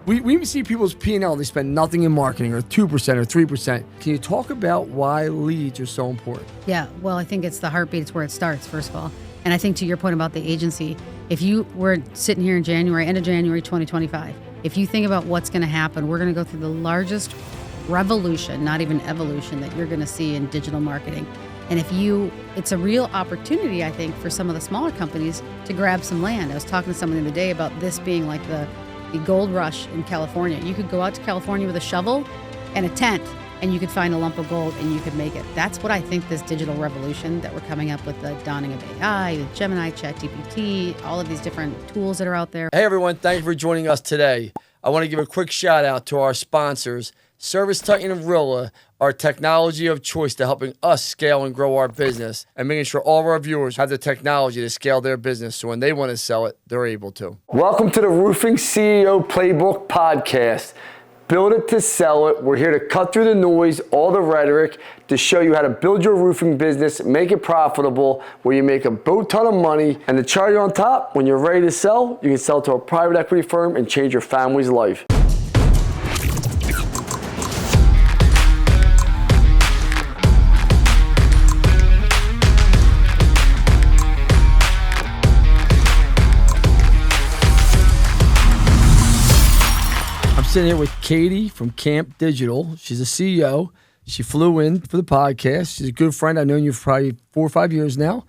We see people's P&L, they spend nothing in marketing or 2% or 3%. Can you talk about why leads are so important? Yeah, well, I think it's the heartbeat. It's where it starts, first of all. And I think to your point about the agency, if you were sitting here in January, end of January 2025, if you think about what's going to happen, we're going to go through the largest revolution, not even evolution, that you're going to see in digital marketing. And it's a real opportunity, I think, for some of the smaller companies to grab some land. I was talking to someone the other day about this being like the gold rush in California. You could go out to California with a shovel and a tent, and you could find a lump of gold and you could make it. That's what I think this digital revolution that we're coming up with, the dawning of AI, with Gemini, ChatGPT, all of these different tools that are out there. Hey everyone, thank you for joining us today. I want to give a quick shout out to our sponsors, Service Titan and Rilla, our technology of choice to helping us scale and grow our business and making sure all of our viewers have the technology to scale their business so when they want to sell it, they're able to. Welcome to the Roofing CEO Playbook podcast. Build it to sell it. We're here to cut through the noise, all the rhetoric, to show you how to build your roofing business, make it profitable, where you make a boat ton of money, and the cherry on top, when you're ready to sell, you can sell to a private equity firm and change your family's life. Sitting here with Katie from Camp Digital. She's a CEO. She flew in for the podcast. She's a good friend. I've known you for probably 4 or 5 years now.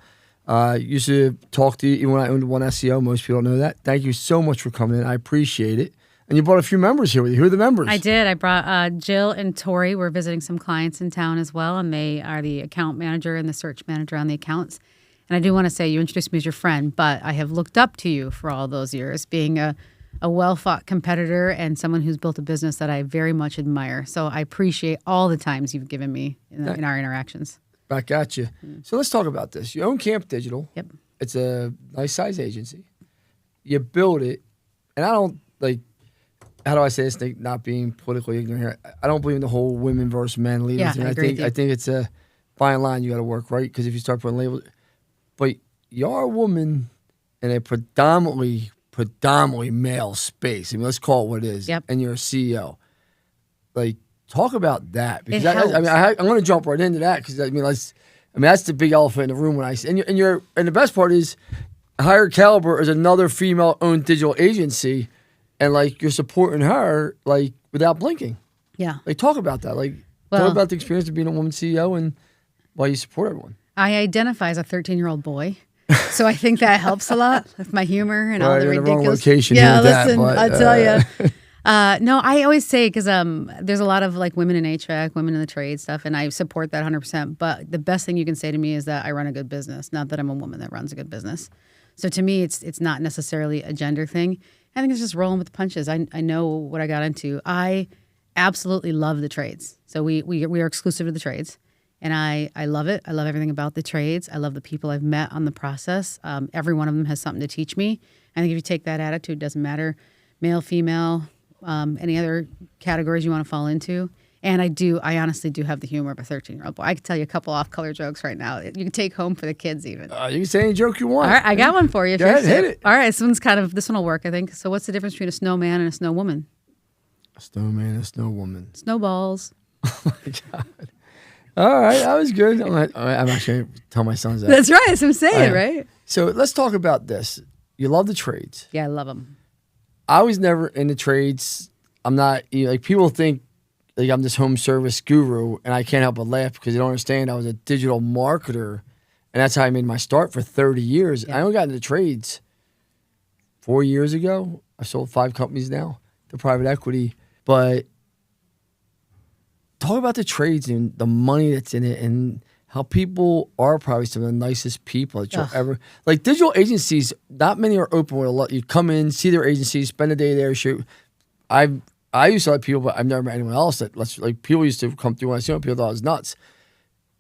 Used to talk to you even when I owned One SEO. Most people don't know that. Thank you so much for coming in. I appreciate it. And you brought a few members here with you. Who are the members? I did. I brought Jill and Tori. We're visiting some clients in town as well, and they are the account manager and the search manager on the accounts. And I do want to say you introduced me as your friend, but I have looked up to you for all those years, being a well-fought competitor and someone who's built a business that I very much admire. So I appreciate all the times you've given me in our interactions. Back at you. So let's talk about this. You own Camp Digital. Yep. It's a nice size agency. You build it, and I don't how do I say this, not being politically ignorant here? I don't believe in the whole women versus men leaders. Yeah, and I think it's a fine line you got to work, right? Because if you start putting labels, but you're a woman in a predominantly male space. I mean, let's call it what it is. Yep. And you're a CEO. Like, talk about that because I'm going to jump right into that because that's the big elephant in the room when I see. And the best part is, Higher Caliber is another female-owned digital agency, and like you're supporting her like without blinking. Yeah. Like, talk about that. Like, talk about the experience of being a woman CEO and why you support everyone. I identify as a 13-year-old boy. So I think that helps a lot with my humor and all the ridiculous. Wrong location. Yeah, listen, I tell you. No, I always say because there's a lot of like women in HVAC, women in the trade stuff, and I support that 100%. But the best thing you can say to me is that I run a good business, not that I'm a woman that runs a good business. So to me, it's not necessarily a gender thing. I think it's just rolling with the punches. I know what I got into. I absolutely love the trades. So we are exclusive to the trades. And I love it. I love everything about the trades. I love the people I've met on the process. Every one of them has something to teach me. I think if you take that attitude, it doesn't matter, male, female, any other categories you want to fall into. And I honestly do have the humor of a 13-year-old boy. I can tell you a couple off-color jokes right now. You can take home for the kids even. You can say any joke you want. All right, I got one for you. Go ahead, hit it. All right, this one will work, I think. So what's the difference between a snowman and a snow woman? A snowman and a snow woman. Snowballs. Oh, my God. All right, that was good. I'm actually going to tell my sons that. That's right. That's what I'm saying, right? So let's talk about this. You love the trades. Yeah, I love them. I was never in the trades. I'm not, like, people think like I'm this home service guru, and I can't help but laugh because they don't understand I was a digital marketer, and that's how I made my start for 30 years. Yeah. I only got into trades 4 years ago. I sold 5 companies now to private equity, but talk about the trades and the money that's in it and how people are probably some of the nicest people that you'll ever... Like, digital agencies, not many are open with a lot. You come in, see their agency, spend a day there, shoot. I used to like people, but I've never met anyone else that... Like, people used to come through when I see them, people thought I was nuts.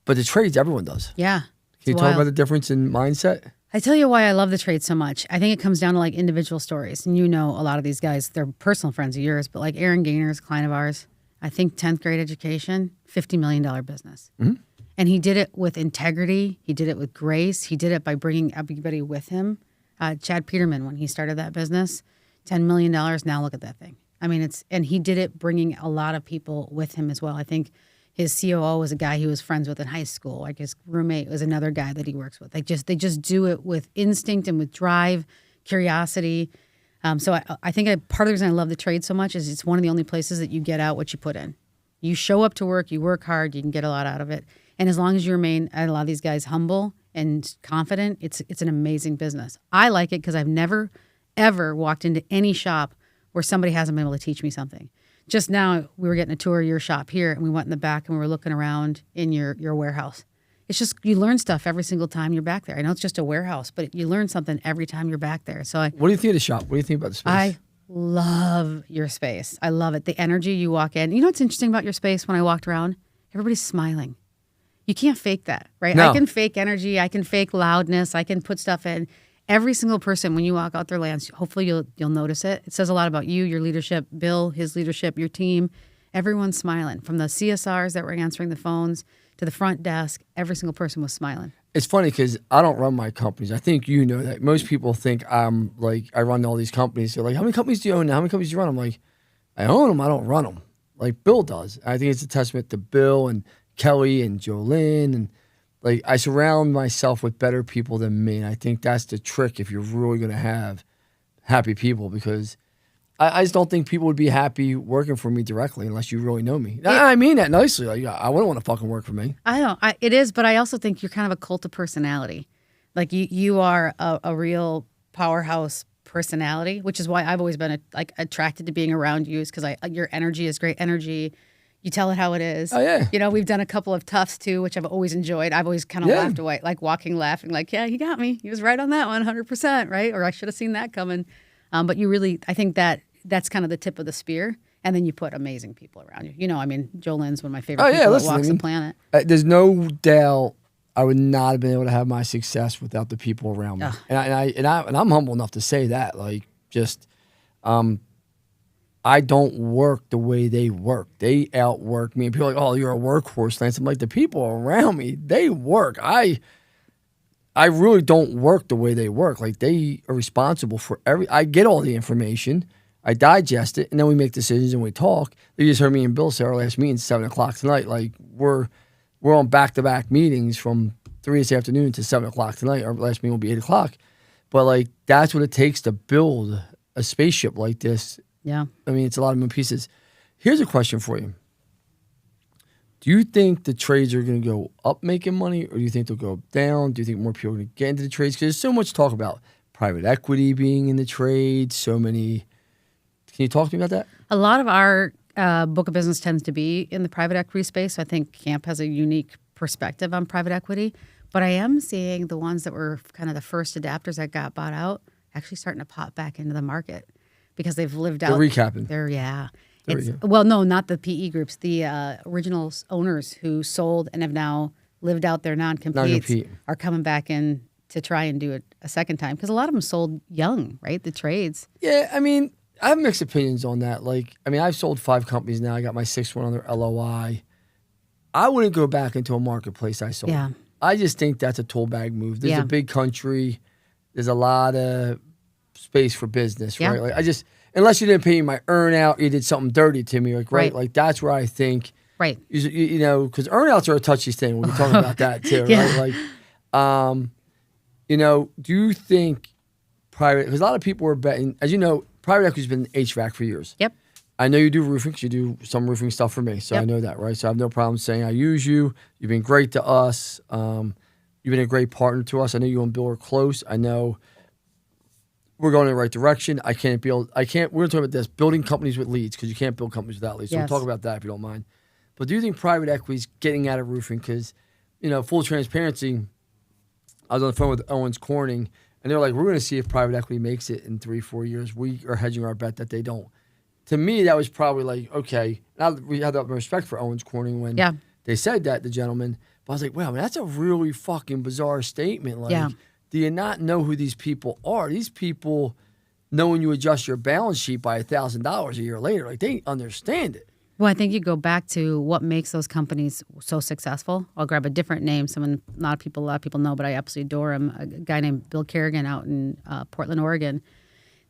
But the trades, everyone does. Yeah. Can you talk about the difference in mindset? I tell you why I love the trade so much. I think it comes down to, like, individual stories. And you know a lot of these guys, they're personal friends of yours, but like Aaron Gaynor is a client of ours. I think 10th grade education, $50 million business. Mm-hmm. And he did it with integrity. He did it with grace. He did it by bringing everybody with him. Chad Peterman, when he started that business, $10 million. Now look at that thing. I mean, and he did it bringing a lot of people with him as well. I think his COO was a guy he was friends with in high school. Like his roommate was another guy that he works with. They just do it with instinct and with drive, curiosity. So I think part of the reason I love the trade so much is it's one of the only places that you get out what you put in. You show up to work, you work hard, you can get a lot out of it. And as long as you remain, a lot of these guys, humble and confident, it's an amazing business. I like it because I've never, ever walked into any shop where somebody hasn't been able to teach me something. Just now, we were getting a tour of your shop here, and we went in the back and we were looking around in your warehouse. It's just, you learn stuff every single time you're back there. I know it's just a warehouse, but you learn something every time you're back there. So what do you think of the shop? What do you think about the space? I love your space. I love it. The energy you walk in. You know what's interesting about your space when I walked around? Everybody's smiling. You can't fake that, right? No. I can fake energy. I can fake loudness. I can put stuff in. Every single person, when you walk out their lands, hopefully you'll notice it. It says a lot about you, your leadership, Bill, his leadership, your team. Everyone's smiling. From the CSRs that were answering the phones to the front desk, every single person was smiling. It's funny because I don't run my companies. I think you know that. Most people think I'm like, I run all these companies. They're like, how many companies do you own now? How many companies do you run? I'm like, I own them. I don't run them. Like Bill does. I think it's a testament to Bill and Kelly and Jolene, and like I surround myself with better people than me. And I think that's the trick if you're really going to have happy people, because I just don't think people would be happy working for me directly unless you really know me. I mean that nicely. Like, I wouldn't want to fucking work for me. I don't. It is, but I also think you're kind of a cult of personality. Like you are a real powerhouse personality, which is why I've always been attracted to being around you, is because your energy is great energy. You tell it how it is. Oh, yeah. You know, we've done a couple of toughs, too, which I've always enjoyed. I've always kind of laughed away, like walking, laughing, like, yeah, he got me. He was right on that one, 100%, right? Or I should have seen that coming. But you really, I think that's kind of the tip of the spear. And then you put amazing people around you. You know, I mean, Jolene's one of my favorite people that walks the planet. There's no doubt I would not have been able to have my success without the people around me. And I'm humble enough to say that. Like, just... I don't work the way they work. They outwork me. And people are like, oh, you're a workhorse, Lance. I'm like, the people around me, they work. I really don't work the way they work. Like, they are responsible for I get all the information, I digest it, and then we make decisions and we talk. You just heard me and Bill say our last meeting 7 o'clock tonight. Like, we're on back-to-back meetings from 3 this afternoon to 7 o'clock tonight. Our last meeting will be 8 o'clock. But, like, that's what it takes to build a spaceship like this. Yeah. I mean, it's a lot of moving pieces. Here's a question for you. Do you think the trades are going to go up making money, or do you think they'll go down? Do you think more people are going to get into the trades? Because there's so much talk about private equity being in the trades, so many. Can you talk to me about that? A lot of our book of business tends to be in the private equity space. So I think Camp has a unique perspective on private equity. But I am seeing the ones that were kind of the first adapters that got bought out actually starting to pop back into the market, because they've lived out. They're recapping. Well, no, not the PE groups. The original owners who sold and have now lived out their non-competes are coming back in to try and do it a second time, because a lot of them sold young, right? The trades. Yeah, I mean, I have mixed opinions on that. Like, I mean, I've sold 5 companies now. I got my 6th one under LOI. I wouldn't go back into a marketplace I sold. Yeah. I just think that's a tool bag move. There's a big country. There's a lot of space for business, right? Like, unless you didn't pay me my earn out, you did something dirty to me, like, right? Like, that's where I think, right? You know, because earn outs are a touchy thing when you're talking about that too, right? Like, you know, do you think private? Because a lot of people are betting, as you know, private equity's been HVAC for years. Yep. I know you do roofing, because you do some roofing stuff for me, so I know that, right? So I have no problem saying I use you. You've been great to us. You've been a great partner to us. I know you and Bill are close. I know we're going in the right direction. We're going to talk about this, building companies with leads, because you can't build companies without leads. So we'll talk about that if you don't mind. But do you think private equity is getting out of roofing? Because, you know, full transparency, I was on the phone with Owens Corning, and they're like, we're going to see if private equity makes it in 3-4 years. We are hedging our bet that they don't. To me, that was probably like, okay. Now, we had that respect for Owens Corning when they said that, the gentleman. But I was like, wow, man, that's a really fucking bizarre statement. Like, do you not know who these people are? These people know when you adjust your balance sheet by $1,000 a year later. Like, they understand it. Well, I think you go back to what makes those companies so successful. I'll grab a different name. Someone a lot of people know, but I absolutely adore him. A guy named Bill Kerrigan out in Portland, Oregon.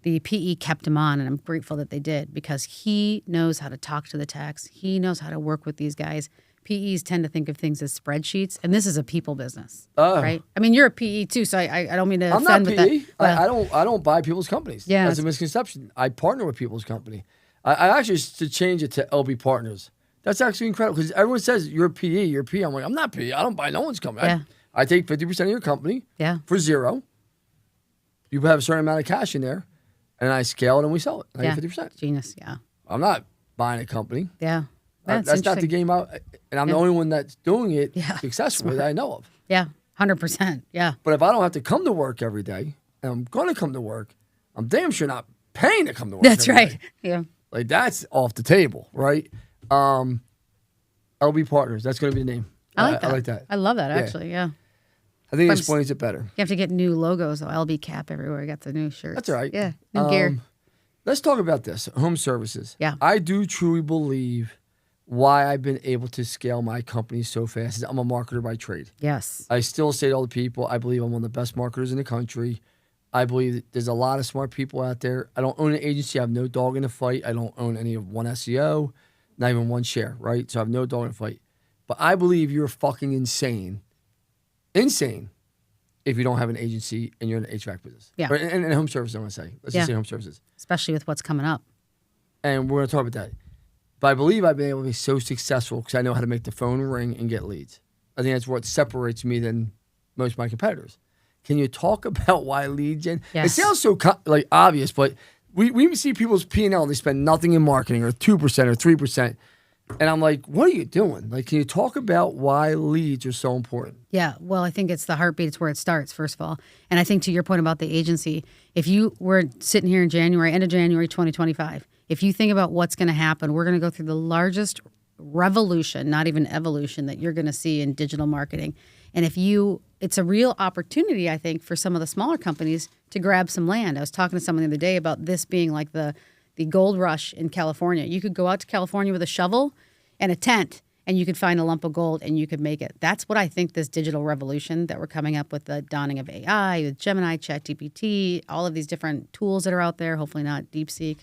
the PE kept him on, and I'm grateful that they did because he knows how to talk to the techs. He knows how to work with these guys. PEs tend to think of things as spreadsheets, and this is a people business, right? I mean, you're a PE too, so I don't mean to I'm offend not with PE. that. I don't buy people's companies. Yeah, That's a misconception. I partner with people's company. I actually should change it to LB Partners. That's actually incredible because everyone says you're a PE, you're a PE. I'm like, I'm not PE. I don't buy no one's company. Yeah. I take 50% of your company for zero. You have a certain amount of cash in there, and I scale it and we sell it. I get 50%. Genius, yeah. I'm not buying a company. Yeah. That's not the game out. And I'm the only one that's doing it successfully that I know of. Yeah, 100%. Yeah. But if I don't have to come to work every day, and I'm going to come to work, I'm damn sure not paying to come to work. That's every right. day. Yeah. Like, that's off the table, right? LB Partners, that's going to be the name. I like that. I like that. I love that, actually, yeah. I think it explains it better. You have to get new logos, though. LB cap everywhere. You got the new shirts. That's all right. Yeah, new gear. Let's talk about this, home services. Yeah. I do truly believe why I've been able to scale my company so fast is I'm a marketer by trade. Yes. I still say to all the people, I believe I'm one of the best marketers in the country. I believe that there's a lot of smart people out there. I don't own an agency. I have no dog in the fight. I don't own any of one SEO, not even one share, right? So I have no dog in the fight. But I believe you're fucking insane if you don't have an agency and you're in the HVAC business. Yeah. And home services, I want to say. Let's just say home services. Especially with what's coming up. And we're going to talk about that. But I believe I've been able to be so successful because I know how to make the phone ring and get leads. I think that's what separates me than most of my competitors. Can you talk about why lead gen? Yes. It sounds so obvious, but we see people's P&L and they spend nothing in marketing or 2% or 3%. And I'm like, what are you doing? Like, can you talk about why leads are so important? Yeah, well, I think it's the heartbeat. It's where it starts, first of all. And I think to your point about the agency, if you were sitting here in January, end of January 2025, if you think about what's going to happen, we're going to go through the largest revolution, not even evolution, that you're going to see in digital marketing. And it's a real opportunity, I think, for some of the smaller companies to grab some land. I was talking to someone the other day about this being like the gold rush in California. You could go out to California with a shovel and a tent, and you could find a lump of gold and you could make it. That's what I think this digital revolution that we're coming up with, the dawning of AI, with Gemini, ChatGPT, all of these different tools that are out there, hopefully not DeepSeek,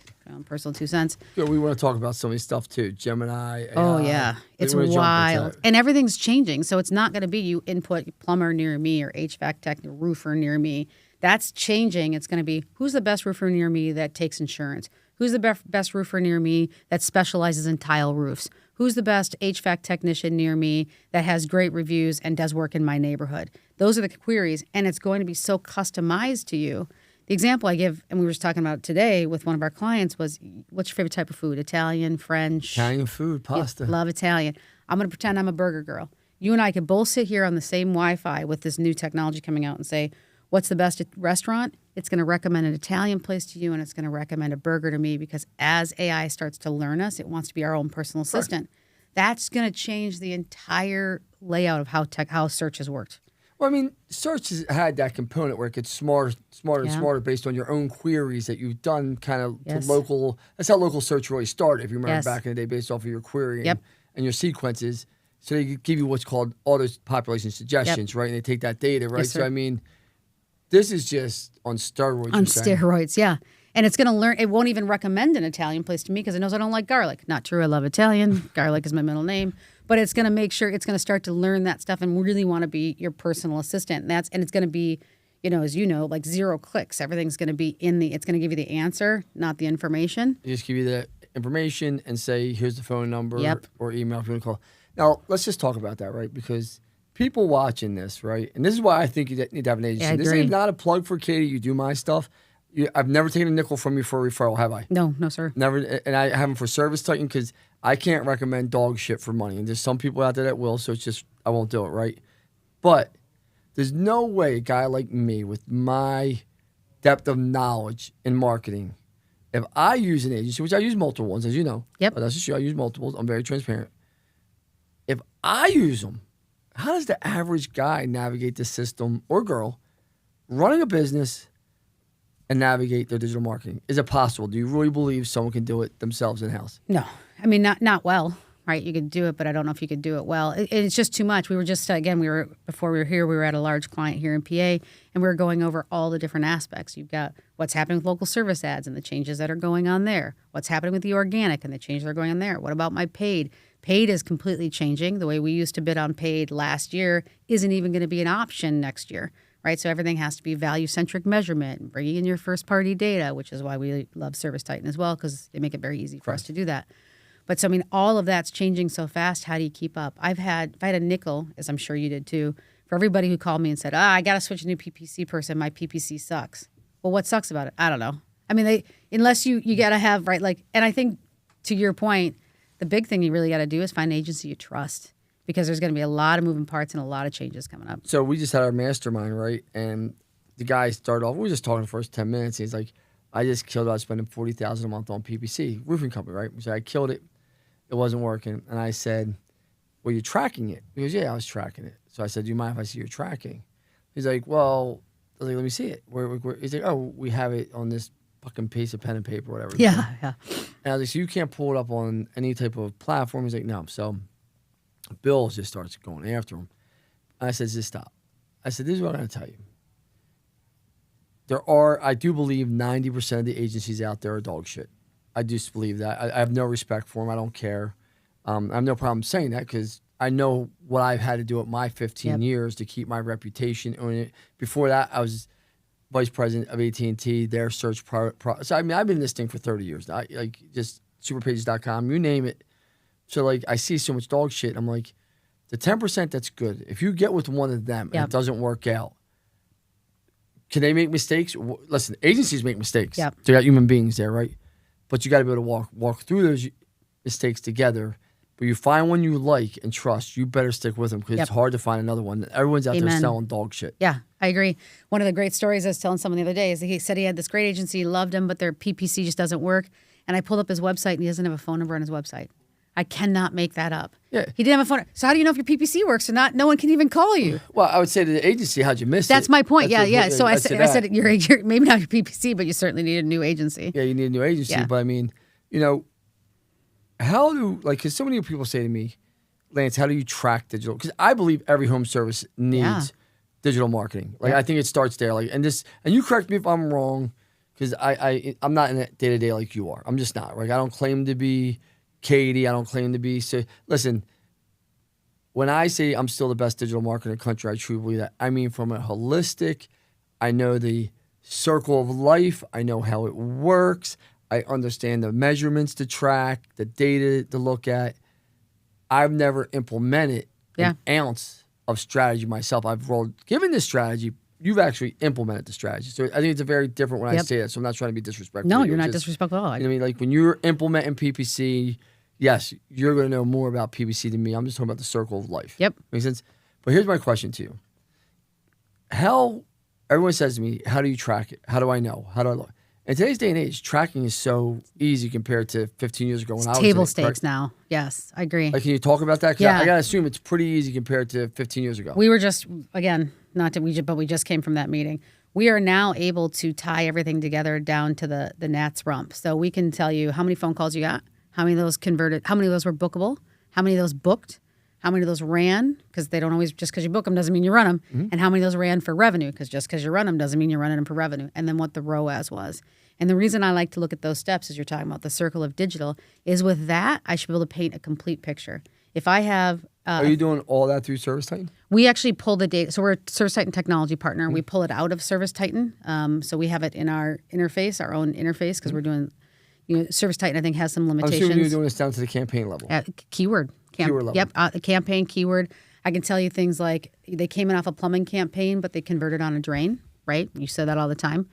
personal 2 cents. Yeah, we want to talk about some of these stuff too. Gemini, AI. Oh, yeah. It's wild. And everything's changing. So it's not going to be you input plumber near me or HVAC tech, roofer near me. That's changing. It's going to be who's the best roofer near me that takes insurance? Who's the best roofer near me that specializes in tile roofs? Who's the best HVAC technician near me that has great reviews and does work in my neighborhood? Those are the queries, and it's going to be so customized to you. The example I give, and we were just talking about today with one of our clients, was what's your favorite type of food? Italian, French? Italian food, pasta. Love Italian. I'm going to pretend I'm a burger girl. You and I could both sit here on the same Wi-Fi with this new technology coming out and say, what's the best restaurant? It's going to recommend an Italian place to you, and it's going to recommend a burger to me because as AI starts to learn us, it wants to be our own personal assistant. That's going to change the entire layout of how search has worked. Well, I mean, search has had that component where it gets smarter and smarter based on your own queries that you've done kind of to local. That's how local search really started, if you remember back in the day, based off of your query and your sequences. So they give you what's called auto population suggestions, right? And they take that data, right? Yes, sir. So, I mean, this is just on steroids. On steroids, yeah. And it's going to learn. It won't even recommend an Italian place to me because it knows I don't like garlic. Not true. I love Italian. Garlic is my middle name. But it's going to make sure it's going to start to learn that stuff and really want to be your personal assistant. And it's going to be, as you know, like 0 clicks. Everything's going to be it's going to give you the answer, not the information. You just give you the information and say, here's the phone number or email if you want to call. Now, let's just talk about that, right? Because people watching this, right? And this is why I think you need to have an agency. Yeah, this is not a plug for Katie. You do my stuff. I've never taken a nickel from you for a referral, have I? No, sir. Never. And I haven't for Service Titan because I can't recommend dog shit for money. And there's some people out there that will, so it's just, I won't do it, right? But there's no way a guy like me with my depth of knowledge in marketing, if I use an agency, which I use multiple ones, as you know. Yep. But that's just true. I use multiples. I'm very transparent. If I use them, how does the average guy navigate the system or girl running a business and navigate their digital marketing? Is it possible? Do you really believe someone can do it themselves in-house? No. I mean, not well. right? You could do it, but I don't know if you could do it well. It's just too much. We were just, again, before we were here, we were at a large client here in PA, and we were going over all the different aspects. You've got what's happening with local service ads and the changes that are going on there. What's happening with the organic and the changes that are going on there. What about my paid? Paid is completely changing. The way we used to bid on paid last year isn't even going to be an option next year, right? So everything has to be value-centric measurement, bringing in your first-party data, which is why we love ServiceTitan as well, because they make it very easy for us to do that. But so, I mean, all of that's changing so fast. How do you keep up? If I had a nickel, as I'm sure you did too, for everybody who called me and said, I got to switch a new PPC person. My PPC sucks. Well, what sucks about it? I don't know. I mean, unless you got to have, right, like, and I think to your point, the big thing you really got to do is find an agency you trust, because there's going to be a lot of moving parts and a lot of changes coming up. So we just had our mastermind, right? And the guy started off, we were just talking the first 10 minutes. He's like, I just killed it. I was spending $40,000 a month on PPC, roofing company, right? So I killed it. It wasn't working. And I said, well, you're tracking it. He goes, yeah, I was tracking it. So I said, do you mind if I see your tracking? He's like, well, I was like, let me see it. Where? He's like, oh, we have it on this fucking piece of pen and paper, whatever. Yeah. And I was like, so you can't pull it up on any type of platform? He's like, no. So Bill just starts going after him. I said, just stop. I said, this is what I'm going to tell you. I do believe 90% of the agencies out there are dog shit. I just believe that. I have no respect for them. I don't care. I have no problem saying that, because I know what I've had to do at my 15 years to keep my reputation. Before that, I was vice president of AT&T, their search so I mean, I've been in this thing for 30 years now. Like, just superpages.com, you name it. So, like, I see so much dog shit. I'm like, the 10% that's good. If you get with one of them and it doesn't work out, can they make mistakes? Listen, agencies make mistakes. Yep. They got human beings there, right? But you got to be able to walk through those mistakes together. But you find one you like and trust, you better stick with them, because it's hard to find another one. Everyone's out there selling dog shit. Yeah, I agree. One of the great stories I was telling someone the other day is that he said he had this great agency, he loved him, but their PPC just doesn't work. And I pulled up his website, and he doesn't have a phone number on his website. I cannot make that up. Yeah. He didn't have a phone. So how do you know if your PPC works or not? No one can even call you. Well, I would say to the agency, how'd you miss it? That's my point. Yeah. So I said you're maybe not your PPC, but you certainly need a new agency. Yeah, you need a new agency. Yeah. But I mean, how do, like, because so many people say to me, Lance, how do you track digital? Because I believe every home service needs digital marketing. Like, I think it starts there. Like, and you correct me if I'm wrong, because I'm not in it day to day like you are. I'm just not. Like, I don't claim to be Katie. I don't claim to be. So listen, when I say I'm still the best digital marketer in the country, I truly believe that. I mean, from a holistic, I know the circle of life. I know how it works. I understand the measurements to track, the data to look at. I've never implemented an ounce of strategy myself. Given this strategy, you've actually implemented the strategy. So I think it's a very different when I say that. So I'm not trying to be disrespectful. No, you're not disrespectful at all. You know what I mean? Like, when you're implementing PPC, yes, you're going to know more about PPC than me. I'm just talking about the circle of life. Yep. Makes sense? But here's my question to you. Everyone says to me, how do you track it? How do I know? How do I look? In today's day and age, tracking is so easy compared to 15 years ago when I was table stakes now. Yes, I agree. Like, can you talk about that? Because Yeah. I got to assume it's pretty easy compared to 15 years ago. We were just, again, but we just came from that meeting. We are now able to tie everything together down to the gnat's rump. So we can tell you how many phone calls you got, how many of those converted, how many of those were bookable, how many of those booked, how many of those ran, because they don't always, just because you book them doesn't mean you run them, and how many of those ran for revenue, because just because you run them doesn't mean you're running them for revenue, and then what the ROAS was. And the reason I like to look at those steps, as you're talking about the circle of digital, is with that, I should be able to paint a complete picture. If I have... Are you doing all that through ServiceTitan? We actually pull the data. So we're a ServiceTitan technology partner. We pull it out of ServiceTitan. So we have it in our interface, our own interface, because we're doing... ServiceTitan, I think, has some limitations. I'm assuming you're doing this down to the campaign level. Keyword level. Yep, campaign, keyword. I can tell you things like they came in off a plumbing campaign, but they converted on a drain, right? You say that all the time.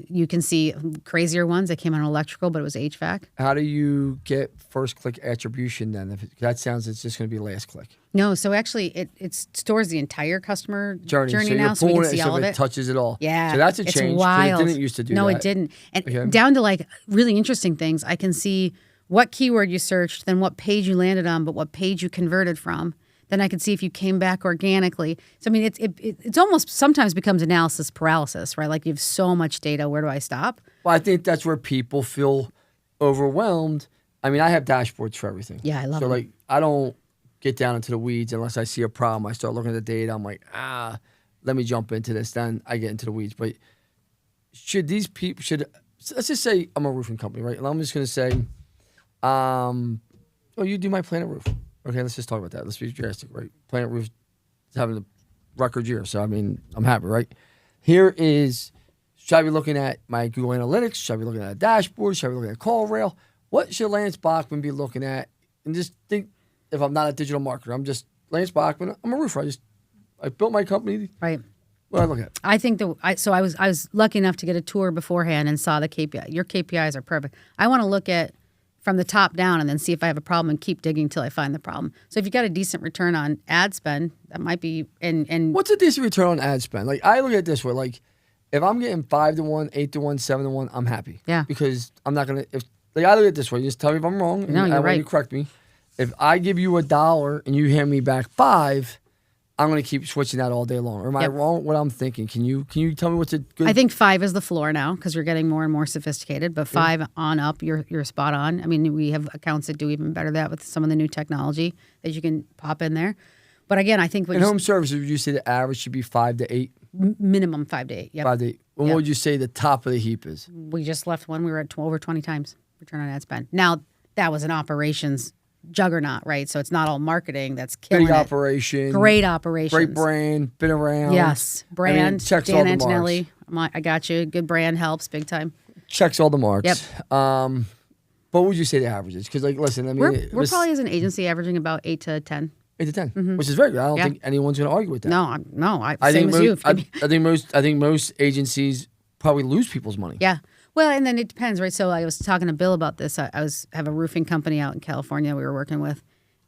You can see crazier ones that came on electrical, but it was HVAC. How do you get first click attribution then? That sounds it's just going to be last click. No, so actually it stores the entire customer journey so now, so we can see all of it it. touches it all. Yeah, so that's a it's change. Wild. It didn't used to do no, that. No, it didn't. And down to like really interesting things. I can see what keyword you searched, then what page you landed on, but what page you converted from. Then I can see if you came back organically. So, I mean, it's almost sometimes becomes analysis paralysis, right? Like, you have so much data. Where do I stop? Well, I think that's where people feel overwhelmed I mean, I have dashboards for everything. Yeah, I love so them. like I don't get down into the weeds unless I see a problem. I start looking at the data. I'm like, let me jump into this. Then I get into the weeds. But should these people let's just say I'm a roofing company, right? And I'm just gonna say, you do my Planet Roof. Okay, let's just talk about that. Let's be drastic, right? Planet Roof is having a record year, so I mean, I'm happy, right? Should I be looking at my Google Analytics? Should I be looking at a dashboard? Should I be looking at call rail? What should Lance Bachman be looking at? And just think, if I'm not a digital marketer, I'm just Lance Bachman. I'm a roofer. I built my company. Right. What do I look at? I think I was lucky enough to get a tour beforehand and saw the KPI. Your KPIs are perfect. I want to look at from the top down and then see if I have a problem and keep digging until I find the problem. So if you got a decent return on ad spend, that might be and What's a decent return on ad spend? Like I look at it this way, like if I'm getting 5 to 1, 8 to 1, 7 to 1, I'm happy. Yeah. Because I'm not gonna I look at it this way, just tell me if I'm wrong. No, you're I want right. you to correct me. If I give you $1 and you hand me back 5, I'm gonna keep switching that all day long. Or am I wrong? What I'm thinking? Can you tell me what's a good? I think 5 is the floor now because you're getting more and more sophisticated. But 5 on up, you're spot on. I mean, we have accounts that do even better that with some of the new technology that you can pop in there. But again, I think in home services, would you say the average should be 5 to 8? Minimum 5 to 8. Yep. 5 to 8. Well, what would you say the top of the heap is? We just left one. We were at over 20 times return on ad spend. Now that was an operations juggernaut, right? So it's not all marketing. That's killing Big it. operation. Great operations. Great brand. Been around. Yes. Brand. I mean, checks all Dan the Antonelli. marks. I got you. Good brand helps big time. Checks all the marks. Yep. What would you say the average is? Because, like, listen, I mean, We're probably as an agency averaging about 8 to 10. 8 to 10, which is very good. I don't think anyone's going to argue with that. Same as you. I think most agencies probably lose people's money. Yeah. Well, and then it depends, right? So I was talking to Bill about this. I have a roofing company out in California we were working with,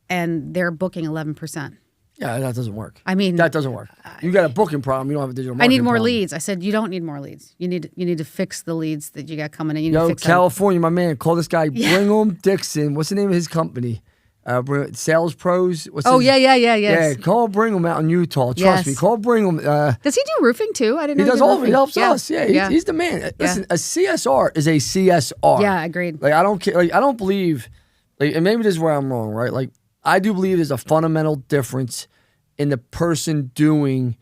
and they're booking 11%. Yeah, that doesn't work. I mean, that doesn't work. You got a booking problem. You don't have a digital I marketing need more problem. leads. I said, you don't need more leads. You need to fix the leads that you got coming in. You need to fix California, my man, call this guy Brigham Dixon. What's the name of his company? Sales Pros. Yes. Call Brigham out in Utah. Trust me. Call Brigham. Does he do roofing too? I didn't know he does did all of it. roofing. He helps us. Yeah, he's the man. Listen, a CSR is a CSR. Yeah, agreed. Like, I don't care. Like, I don't believe, like, and maybe this is where I'm wrong, right? Like, I do believe there's a fundamental difference in the person doing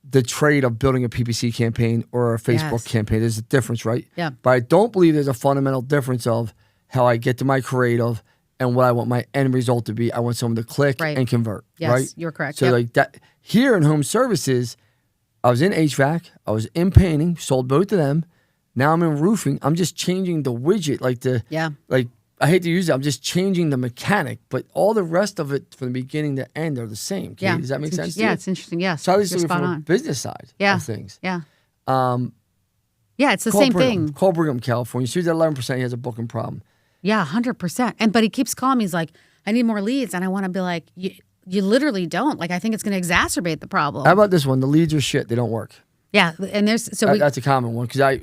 the trade of building a PPC campaign or a Facebook campaign. There's a difference, right? Yeah. But I don't believe there's a fundamental difference of how I get to my creative and what I want my end result to be. I want someone to click and convert, yes, right? You're correct. So like that here in home services, I was in HVAC, I was in painting, sold both of them. Now I'm in roofing. I'm just changing the widget, like I hate to use it. I'm just changing the mechanic, but all the rest of it from the beginning to end are the same. Katie, does that make sense to you? Yeah, it's interesting. Yes. So I was looking from a business side of things. Yeah. Yeah, it's the same thing. Call Brigham, California. See that 11%, he has a booking problem. Yeah, 100%. But he keeps calling me. He's like, I need more leads. And I want to be like, you literally don't. Like, I think it's going to exacerbate the problem. How about this one? The leads are shit. They don't work. Yeah. And that's a common one. Because I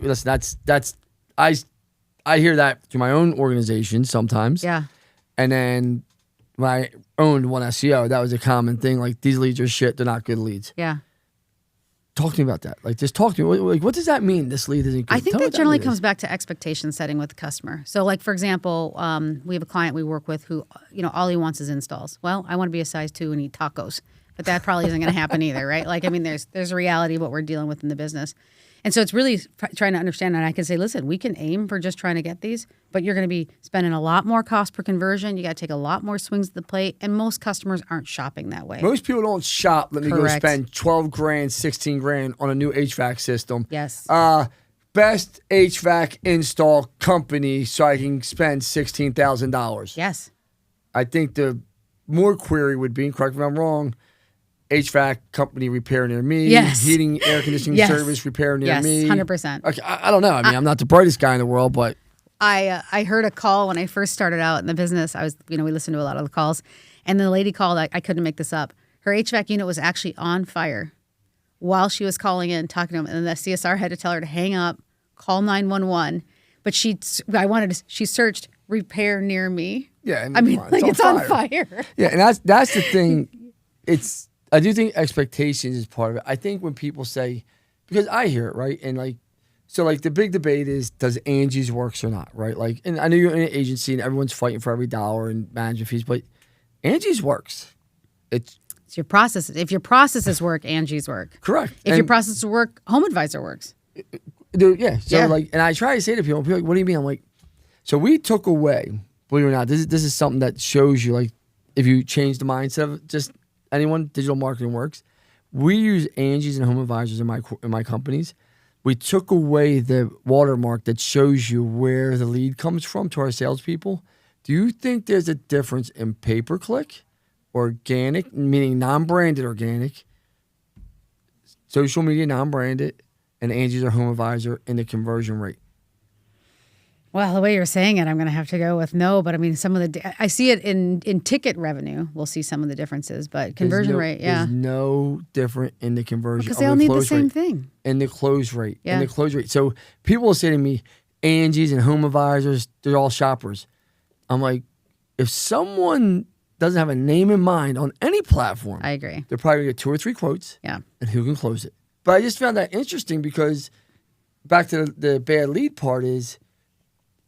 hear that through my own organization sometimes. Yeah. And then when I owned one SEO, that was a common thing. Like, these leads are shit. They're not good leads. Yeah. Talk to me about that. Like, just talk to me. Like, what does that mean? This lead isn't good. I think that generally comes back to expectation setting with the customer. So, like, for example, we have a client we work with who, all he wants is installs. Well, I want to be a size 2 and eat tacos, but that probably isn't going to happen either, right? Like, I mean, there's a reality of what we're dealing with in the business. And so it's really trying to understand. And I can say, listen, we can aim for just trying to get these, but you're going to be spending a lot more cost per conversion. You got to take a lot more swings at the plate. And most customers aren't shopping that way. Most people don't shop. Let me go spend 12 grand, 16 grand on a new HVAC system. Yes. Best HVAC install company so I can spend $16,000. Yes. I think the more query would be, and correct me if I'm wrong, HVAC company repair near me. Yes. Heating, air conditioning service repair near me. Yes, 100%. Okay, I don't know. I mean, I'm not the brightest guy in the world, but I heard a call when I first started out in the business. We listened to a lot of the calls, and the lady called. I couldn't make this up. Her HVAC unit was actually on fire while she was calling in, talking to him, and the CSR had to tell her to hang up, call 911. But she searched repair near me. Yeah, I mean, it's on fire. Yeah, and that's the thing. I do think expectations is part of it. I think when people say, because I hear it, right? And like So like the big debate is, does Angie's works or not, right? Like, and I know you're in an agency and everyone's fighting for every dollar and management fees, but Angie's works. It's your process. If your processes work, Angie's work. correct. If your processes work, Home Advisor works. Yeah. So like, and I try to say to people are like, what do you mean? I'm like, so we took away, believe it or not, this is something that shows you like, if you change the mindset of just anyone, digital marketing works. We use Angie's and Home Advisors in my companies. We took away the watermark that shows you where the lead comes from to our salespeople. Do you think there's a difference in pay-per-click, organic, meaning non-branded organic, social media non-branded, and Angie's or Home Advisor in the conversion rate? Well, the way you're saying it, I'm going to have to go with no. But I mean, some of I see it in ticket revenue. We'll see some of the differences, but conversion rate, There's no different in the conversion. Because they all need the same thing. And the close rate. Yeah. And the close rate. So people will say to me, Angie's and Home Advisors, they're all shoppers. I'm like, if someone doesn't have a name in mind on any platform, I agree. They're probably going to get 2 or 3 quotes. Yeah. And who can close it? But I just found that interesting because back to the bad lead part is,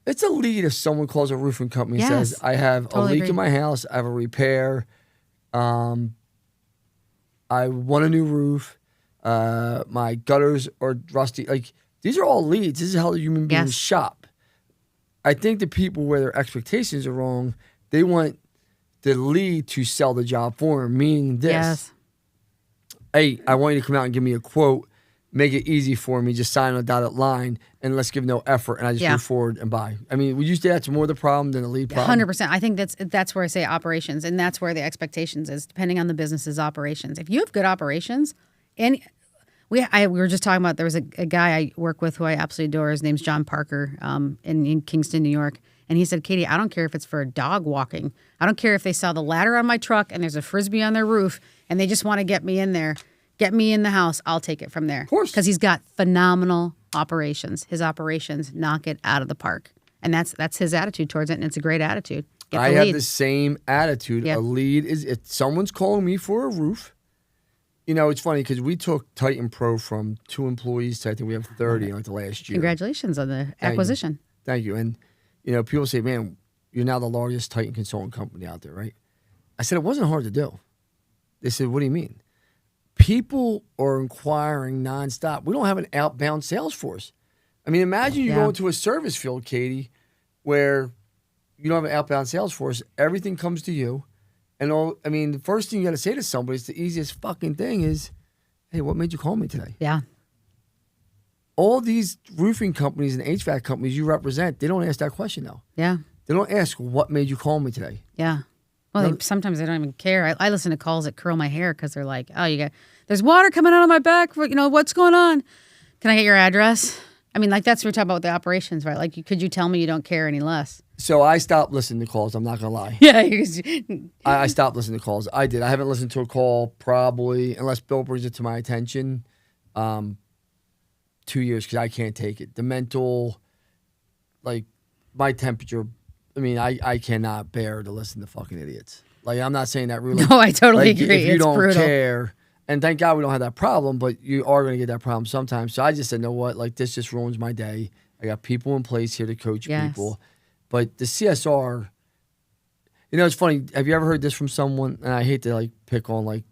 it's a lead if someone calls a roofing company and says, I have a leak in my house, I have a repair, I want a new roof, my gutters are rusty. Like, these are all leads. This is how human beings shop. I think the people where their expectations are wrong, they want the lead to sell the job for them, meaning this. Yes. Hey, I want you to come out and give me a quote. Make it easy for me, just sign on a dotted line, and let's give no effort, and I just move forward and buy. I mean, would you say that's more the problem than the lead problem? 100%. I think that's where I say operations, and that's where the expectations is, depending on the business's operations. If you have good operations, and we were just talking about, there was a guy I work with who I absolutely adore. His name's John Parker in Kingston, New York. And he said, Katie, I don't care if it's for a dog walking. I don't care if they saw the ladder on my truck and there's a Frisbee on their roof, and they just want to get me in there. Get me in the house. I'll take it from there. Of course. Because he's got phenomenal operations. His operations knock it out of the park. And that's his attitude towards it, and it's a great attitude. I have the same attitude. Yep. A lead is, if someone's calling me for a roof, you know, it's funny because we took Titan Pro from 2 employees to I think we have 30 like the last year. Congratulations on the acquisition. Thank you. And, you know, people say, man, you're now the largest Titan consulting company out there, right? I said, it wasn't hard to do. They said, what do you mean? People are inquiring nonstop. We don't have an outbound sales force. I mean, imagine you go into a service field, Katie, where you don't have an outbound sales force. Everything comes to you. And the first thing you got to say to somebody is the easiest fucking thing is, hey, what made you call me today? Yeah. All these roofing companies and HVAC companies you represent, they don't ask that question, though. Yeah. They don't ask, what made you call me today? Yeah. Well, sometimes they don't even care. I listen to calls that curl my hair because they're like, oh, there's water coming out of my back. What's going on? Can I get your address? I mean, like that's what we're talking about with the operations, right? Like, could you tell me you don't care any less? So I stopped listening to calls. I'm not going to lie. Yeah. I stopped listening to calls. I did. I haven't listened to a call probably, unless Bill brings it to my attention, 2 years because I can't take it. The mental, like my temperature, I mean, I cannot bear to listen to fucking idiots. Like, I'm not saying that really. No, I totally agree. If you it's don't brutal. care, and thank God we don't have that problem, but you are going to get that problem sometimes. So I just said, you know what? Like, this just ruins my day. I got people in place here to coach people. But the CSR, it's funny. Have you ever heard this from someone? And I hate to, like, pick on, like,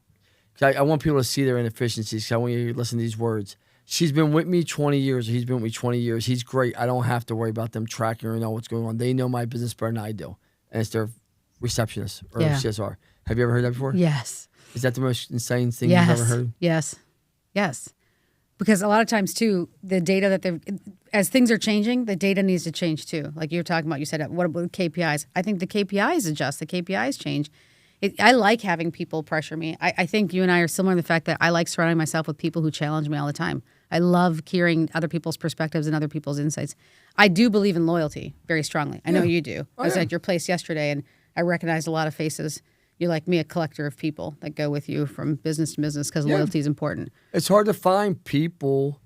cause I want people to see their inefficiencies. Because I want you to listen to these words. She's been with me 20 years, or he's been with me 20 years. He's great. I don't have to worry about them tracking or know what's going on. They know my business better than I do. And it's their receptionist or CSR. Have you ever heard that before? Yes. Is that the most insane thing you've ever heard? Yes. Because a lot of times, too, the data that as things are changing, the data needs to change, too. Like you're talking about, you said, what about KPIs? I think the KPIs adjust. The KPIs change. I like having people pressure me. I think you and I are similar in the fact that I like surrounding myself with people who challenge me all the time. I love hearing other people's perspectives and other people's insights. I do believe in loyalty very strongly. I know you do. I was at your place yesterday, and I recognized a lot of faces. You're like me, a collector of people that go with you from business to business because loyalty is important. It's hard to find people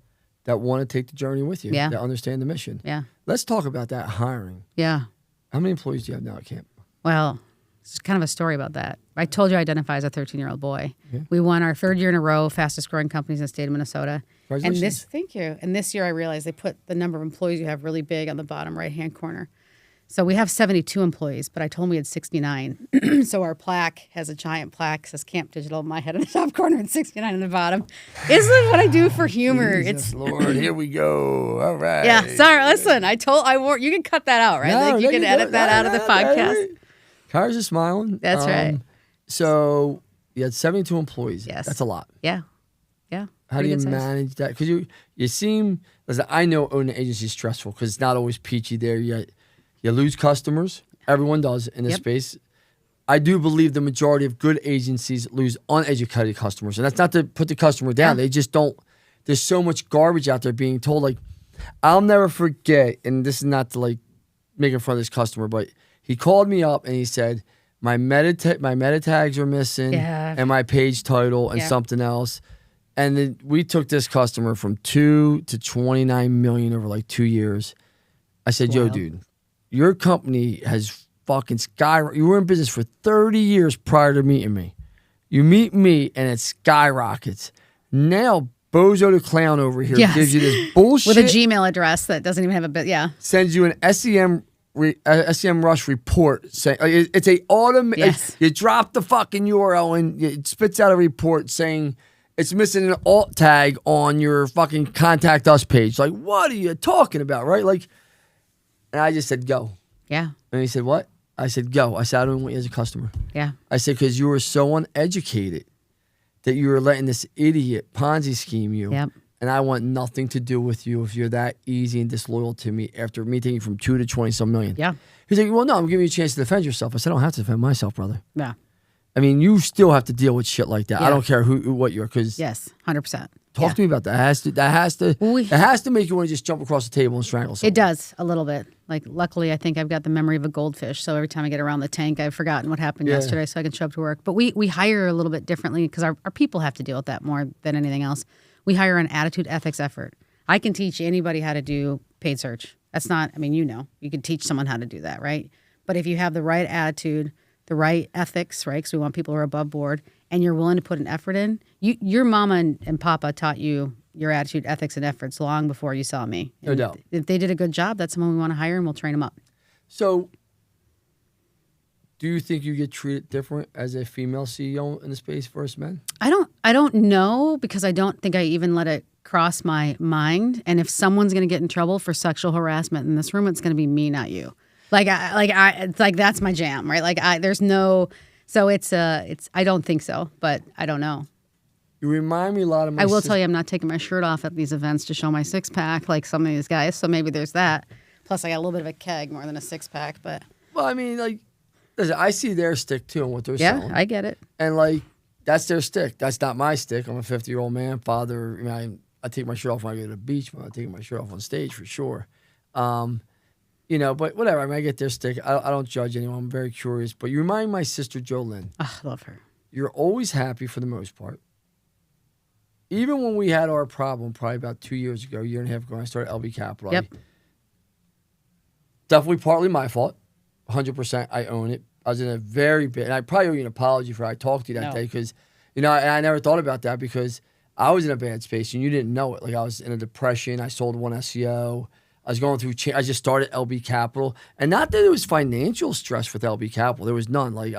that want to take the journey with you, that understand the mission. Yeah. Let's talk about that hiring. Yeah. How many employees do you have now at camp? Well, It's kind of a story about that. I told you I identify as a 13-year-old boy. Yeah. We won our 3rd year in a row, fastest growing companies in the state of Minnesota. Congratulations. Thank you. And this year I realized they put the number of employees you have really big on the bottom right-hand corner. So we have 72 employees, but I told them we had 69. So our plaque has a giant plaque, says Camp Digital, my head in the top corner and 69 in the bottom. Isn't what I do for humor. Jesus, Lord, here we go. All right. Yeah, sorry, listen, you can cut that out, right? No, you can edit that out of the podcast. Kara's just smiling. That's right. So you had 72 employees. Yes. That's a lot. Yeah. Yeah. How do you manage that? Because you seem, listen, I know owning an agency is stressful because it's not always peachy there. You lose customers. Everyone does in this space. I do believe the majority of good agencies lose uneducated customers. And that's not to put the customer down. They just don't. There's so much garbage out there being told. Like, I'll never forget, and this is not to like make fun of this customer, but he called me up and he said, my meta tags are missing and my page title and something else. And then we took this customer from 2 to 29 million over like 2 years. I said, yo, dude, your company has fucking skyrocketed. You were in business for 30 years prior to meeting me. You meet me and it skyrockets. Now, Bozo the Clown over here gives you this bullshit. With a Gmail address that doesn't even have a bit, sends you an SEM Rush report. Saying it's a automated. Yes. You drop the fucking URL and it spits out a report saying it's missing an alt tag on your fucking contact us page. Like, what are you talking about, right? Like, and I just said, go. Yeah. And he said, what? I said, go. I said, I don't want you as a customer. Yeah. I said, because you were so uneducated that you were letting this idiot Ponzi scheme you. Yep. And I want nothing to do with you if you're that easy and disloyal to me after me taking you from 2 to 20-some million. Yeah. He's like, well, no, I'm giving you a chance to defend yourself. I said, I don't have to defend myself, brother. Yeah. I mean, you still have to deal with shit like that. I don't care what you're, because yes, 100%. Talk to me about that. It has to make you want to just jump across the table and strangle someone. It does a little bit. Like, luckily, I think I've got the memory of a goldfish. So every time I get around the tank, I've forgotten what happened yesterday, so I can show up to work. But we hire a little bit differently because our people have to deal with that more than anything else. We hire an attitude, ethics, effort. I can teach anybody how to do paid search. That's not. I mean, you can teach someone how to do that, right? But if you have the right attitude, the right ethics, right? Because we want people who are above board, and you're willing to put an effort in. Your mama and papa taught you your attitude, ethics, and efforts long before you saw me. No doubt. If they did a good job, that's someone we want to hire, and we'll train them up. So, do you think you get treated different as a female CEO in the space versus men? I don't know, because I don't think I even let it cross my mind. And if someone's going to get in trouble for sexual harassment in this room, it's going to be me, not you. It's like that's my jam, right? I don't think so, but I don't know. You remind me a lot of my I will tell you, I'm not taking my shirt off at these events to show my six pack like some of these guys. So maybe there's that. Plus, I got a little bit of a keg more than a six pack, but. Well, I mean, like, listen, I see their stick too and what they're selling. Yeah, I get it. And like, that's their stick. That's not my stick. I'm a 50-year-old man, father. I mean, I take my shirt off when I go to the beach, but I take my shirt off on stage for sure. But whatever. I mean, I get their stick. I don't judge anyone. I'm very curious. But you remind my sister Jolynn. Oh, I love her. You're always happy for the most part. Even when we had our problem, probably about 2 years ago, year and a half ago, I started LB Capital. Yep. Definitely partly my fault. 100%. I own it. I was in a very bad, and I probably owe you an apology for how I talked to you that day, because, and I never thought about that because I was in a bad space and you didn't know it. Like, I was in a depression. I sold one SEO. I was going through, I just started LB Capital. And not that there was financial stress with LB Capital. There was none. Like,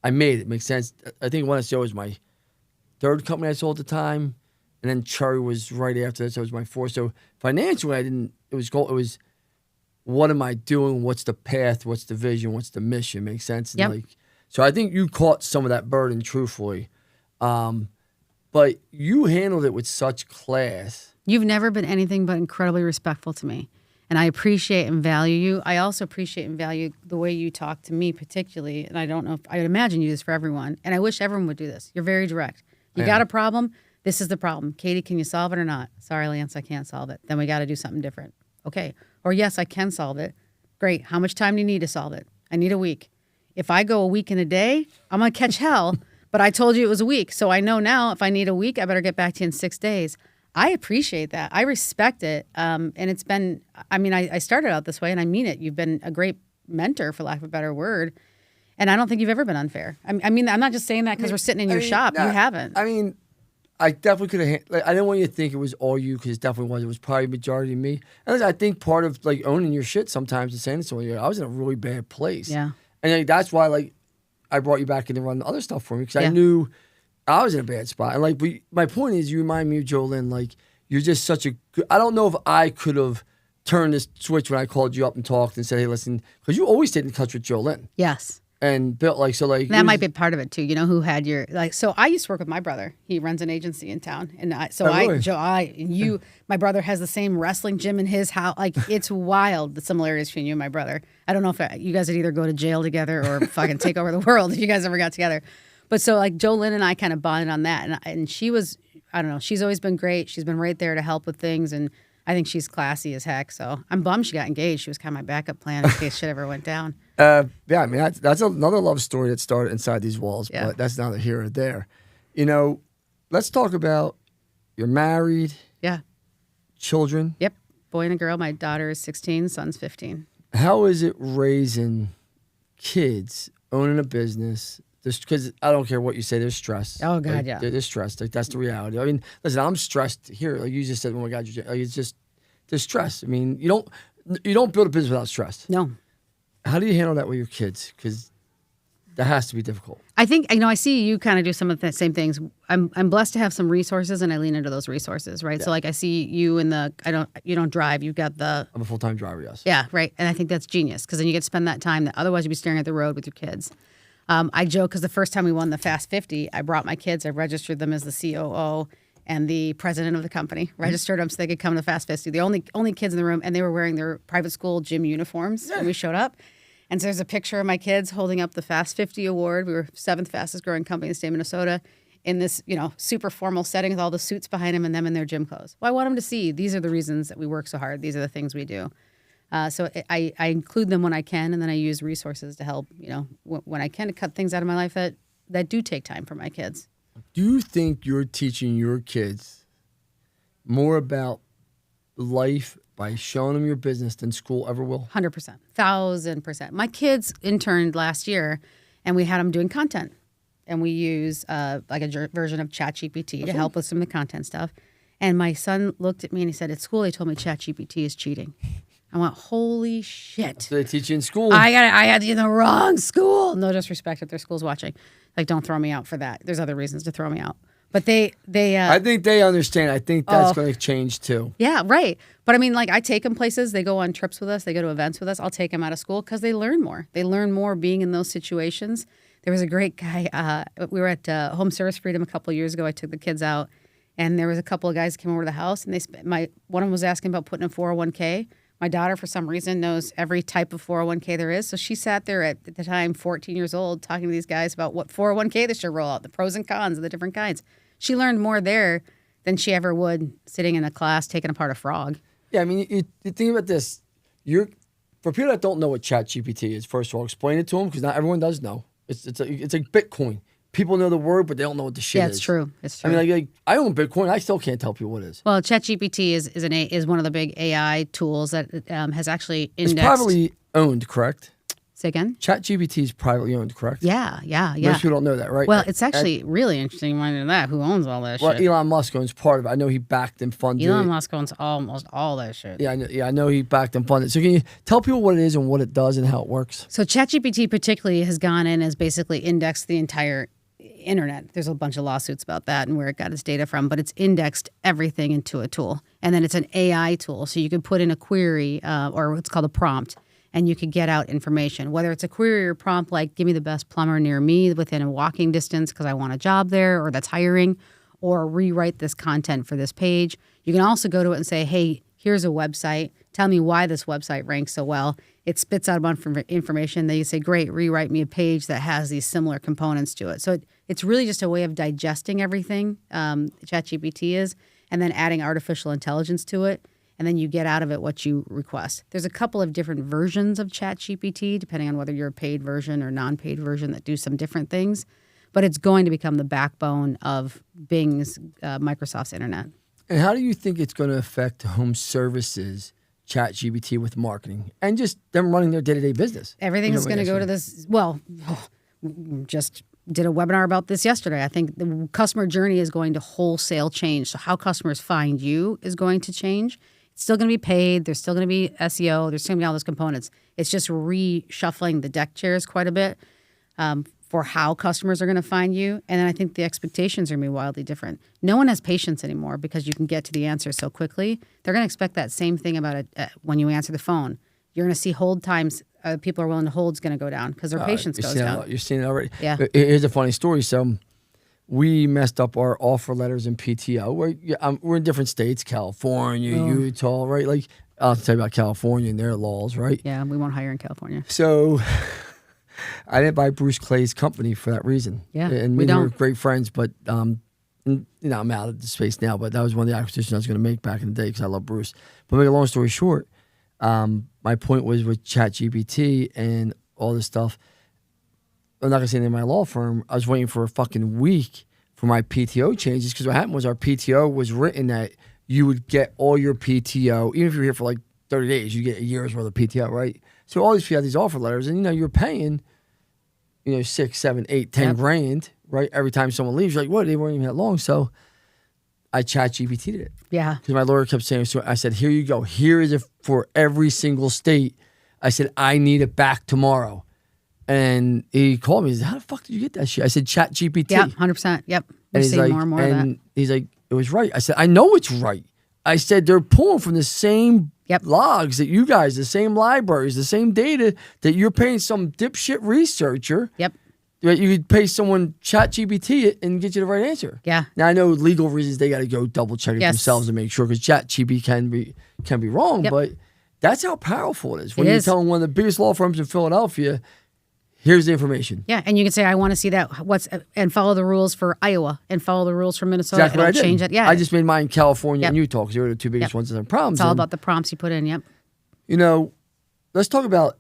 I made it. Makes sense. I think one SEO was my third company I sold at the time. And then Cherry was right after that. So it was my fourth. So financially, it was, what am I doing? What's the path? What's the vision? What's the mission? Makes sense? And yep. So I think you caught some of that burden, truthfully. But you handled it with such class. You've never been anything but incredibly respectful to me. And I appreciate and value you. I also appreciate and value the way you talk to me particularly. And I don't know if I would imagine you do this for everyone. And I wish everyone would do this. You're very direct. You got a problem? This is the problem. Katie, can you solve it or not? Sorry, Lance, I can't solve it. Then we got to do something different. Okay. Or yes, I can solve it. Great. How much time do you need to solve it? I need a week. If I go a week and a day, I'm going to catch hell. But I told you it was a week. So I know now if I need a week, I better get back to you in 6 days. I appreciate that. I respect it. And it's been, I started out this way and I mean it. You've been a great mentor, for lack of a better word. And I don't think you've ever been unfair. I mean, I'm not just saying that because we're sitting in your shop. You haven't. I mean, I definitely could have. Like, I didn't want you to think it was all you, because it definitely was. It was probably majority me. And I think part of like owning your shit sometimes is saying to someone, I was in a really bad place. Yeah. And like, that's why like I brought you back in to run the other stuff for me, because I knew I was in a bad spot. And like, my point is, you remind me of Jolynn. Like, you're just such a good. I don't know if I could have turned this switch when I called you up and talked and said, hey, listen, because you always stayed in touch with Jolynn. Yes. And built like, so like. That might be part of it too. You know, who had your, like, so I used to work with my brother. He runs an agency in town. And my brother has the same wrestling gym in his house. Like, it's wild, the similarities between you and my brother. I don't know if you guys would either go to jail together or fucking take over the world if you guys ever got together. But so like Jolynn and I kind of bonded on that. And she was, I don't know, she's always been great. She's been right there to help with things. And I think she's classy as heck. So I'm bummed she got engaged. She was kind of my backup plan in case shit ever went down. I mean, that's another love story that started inside these walls, but that's neither here or there. You know, let's talk about, you're married. Yeah. Children. Yep. Boy and a girl. My daughter is 16, son's 15. How is it raising kids, owning a business? Because I don't care what you say, there's stress. Oh, God, like, yeah. There's stress. Like, that's the reality. I mean, listen, I'm stressed here. Like you just said, oh my God, it's just, there's stress. I mean, you don't build a business without stress. No. How do you handle that with your kids? Because that has to be difficult. I think, I see you kind of do some of the same things. I'm blessed to have some resources, and I lean into those resources, right? Yeah. So like I see you in you don't drive, you've got I'm a full-time driver, yes. Yeah, right. And I think that's genius, because then you get to spend that time that otherwise you'd be staring at the road with your kids. I joke, because the first time we won the Fast 50, I brought my kids, I registered them as the COO and the president of the company, registered them so they could come to the Fast 50. The only kids in the room, and they were wearing their private school gym uniforms when we showed up. And so there's a picture of my kids holding up the Fast 50 award. We were 7th fastest growing company in the state of Minnesota, in this, super formal setting with all the suits behind them and them in their gym clothes. Well, I want them to see these are the reasons that we work so hard. These are the things we do. So I include them when I can, and then I use resources to help, when I can, to cut things out of my life that do take time for my kids. Do you think you're teaching your kids more about life by showing them your business than school ever will? 100%, 1,000%. My kids interned last year, and we had them doing content. And we use like a version of ChatGPT to help with some of the content stuff. And my son looked at me and he said, at school, they told me ChatGPT is cheating. I went, holy shit. So they teach you in school. I had you in the wrong school. No disrespect if their school's watching. Like, don't throw me out for that. There's other reasons to throw me out. But they I think they understand. I think that's going to change too. Yeah, right. But I mean, like, I take them places. They go on trips with us. They go to events with us. I'll take them out of school because they learn more. They learn more being in those situations. There was a great guy. We were at Home Service Freedom a couple of years ago. I took the kids out, and there was a couple of guys who came over to the house, and one of them was asking about putting a 401k. My daughter, for some reason, knows every type of 401k there is. So she sat there at the time, 14 years old, talking to these guys about what 401k they should roll out, the pros and cons of the different kinds. She learned more there than she ever would sitting in a class taking apart a frog. Yeah, I mean, you think about this. For people that don't know what ChatGPT is, first of all, explain it to them, because not everyone does know. It's like Bitcoin. People know the word, but they don't know what the shit is. Yeah, it's true. It's true. I mean, like I own Bitcoin. I still can't tell people what it is. Well, ChatGPT is one of the big AI tools that has actually indexed. It's privately owned, correct? Say again? ChatGPT is privately owned, correct? Yeah. Most people don't know that, right? Well, it's actually really interesting finding that. Who owns all that shit? Well, Elon Musk owns part of it. I know he backed and funded it. Elon Musk owns almost all that shit. Yeah, I know he backed and funded it. So can you tell people what it is and what it does and how it works? So ChatGPT particularly has gone in and has basically indexed the entire internet. There's a bunch of lawsuits about that and where it got its data from, but it's indexed everything into a tool. And then it's an AI tool. So you could put in a query or what's called a prompt, and you could get out information, whether it's a query or prompt like, give me the best plumber near me within a walking distance because I want a job there, or that's hiring, or rewrite this content for this page. You can also go to it and say, hey, here's a website. Tell me why this website ranks so well. It spits out a bunch of information. Then you say, great, rewrite me a page that has these similar components to it. So it's really just a way of digesting everything, ChatGPT is, and then adding artificial intelligence to it. And then you get out of it what you request. There's a couple of different versions of ChatGPT, depending on whether you're a paid version or non-paid version, that do some different things. But it's going to become the backbone of Bing's, Microsoft's internet. And how do you think it's going to affect home services ChatGPT with marketing and just them running their day-to-day business. Everything's going to go to this. Well, just did a webinar about this yesterday. I think the customer journey is going to wholesale change. So how customers find you is going to change. It's still going to be paid. There's still going to be SEO. There's still going to be all those components. It's just reshuffling the deck chairs quite a bit for how customers are going to find you. And then I think the expectations are going to be wildly different. No one has patience anymore because you can get to the answer so quickly. They're going to expect that same thing about it when you answer the phone. You're going to see hold times. People are willing to hold is going to go down because their patience goes down. You're seeing it already. Yeah. Here's a funny story. So we messed up our offer letters in PTO. We're in different states, California, Utah, right? Like, I'll tell you about California and their laws, right? Yeah, we won't hire in California. So I didn't buy Bruce Clay's company for that reason. Yeah, and we don't. We're great friends, but I'm out of the space now. But that was one of the acquisitions I was going to make back in the day because I love Bruce. But make a long story short, my point was with ChatGPT and all this stuff. I'm not going to say the name of my law firm. I was waiting for a fucking week for my PTO changes because what happened was our PTO was written that you would get all your PTO, even if you're here for like 30 days, you get a year's worth of PTO, right? So all these people had these offer letters, and you're paying, 6, 7, 8, 10 grand, right? Every time someone leaves, you're like, what? They weren't even that long. So I ChatGPT'd it. Yeah. Because my lawyer kept saying, so I said, here you go. Here is it for every single state. I said, I need it back tomorrow. And he called me. He said, how the fuck did you get that shit? I said, ChatGPT. Yeah, 100%. Yep. We're seeing more and more of that. He's like, it was right. I said, I know it's right. I said, they're pulling from the same logs that you guys, the same libraries, the same data that you're paying some dipshit researcher. Yep. That you could pay someone ChatGPT it and get you the right answer. Yeah. Now I know legal reasons they got to go double check it themselves and make sure because ChatGPT can be wrong, but that's how powerful it is. When you're telling one of the biggest law firms in Philadelphia, here's the information. Yeah, and you can say, I want to see that. And follow the rules for Iowa and follow the rules for Minnesota. Exactly what I did. Change it. Yeah. I just made mine California and Utah because they were the two biggest ones that have problems. It's all about the prompts you put in. Yep. Let's talk about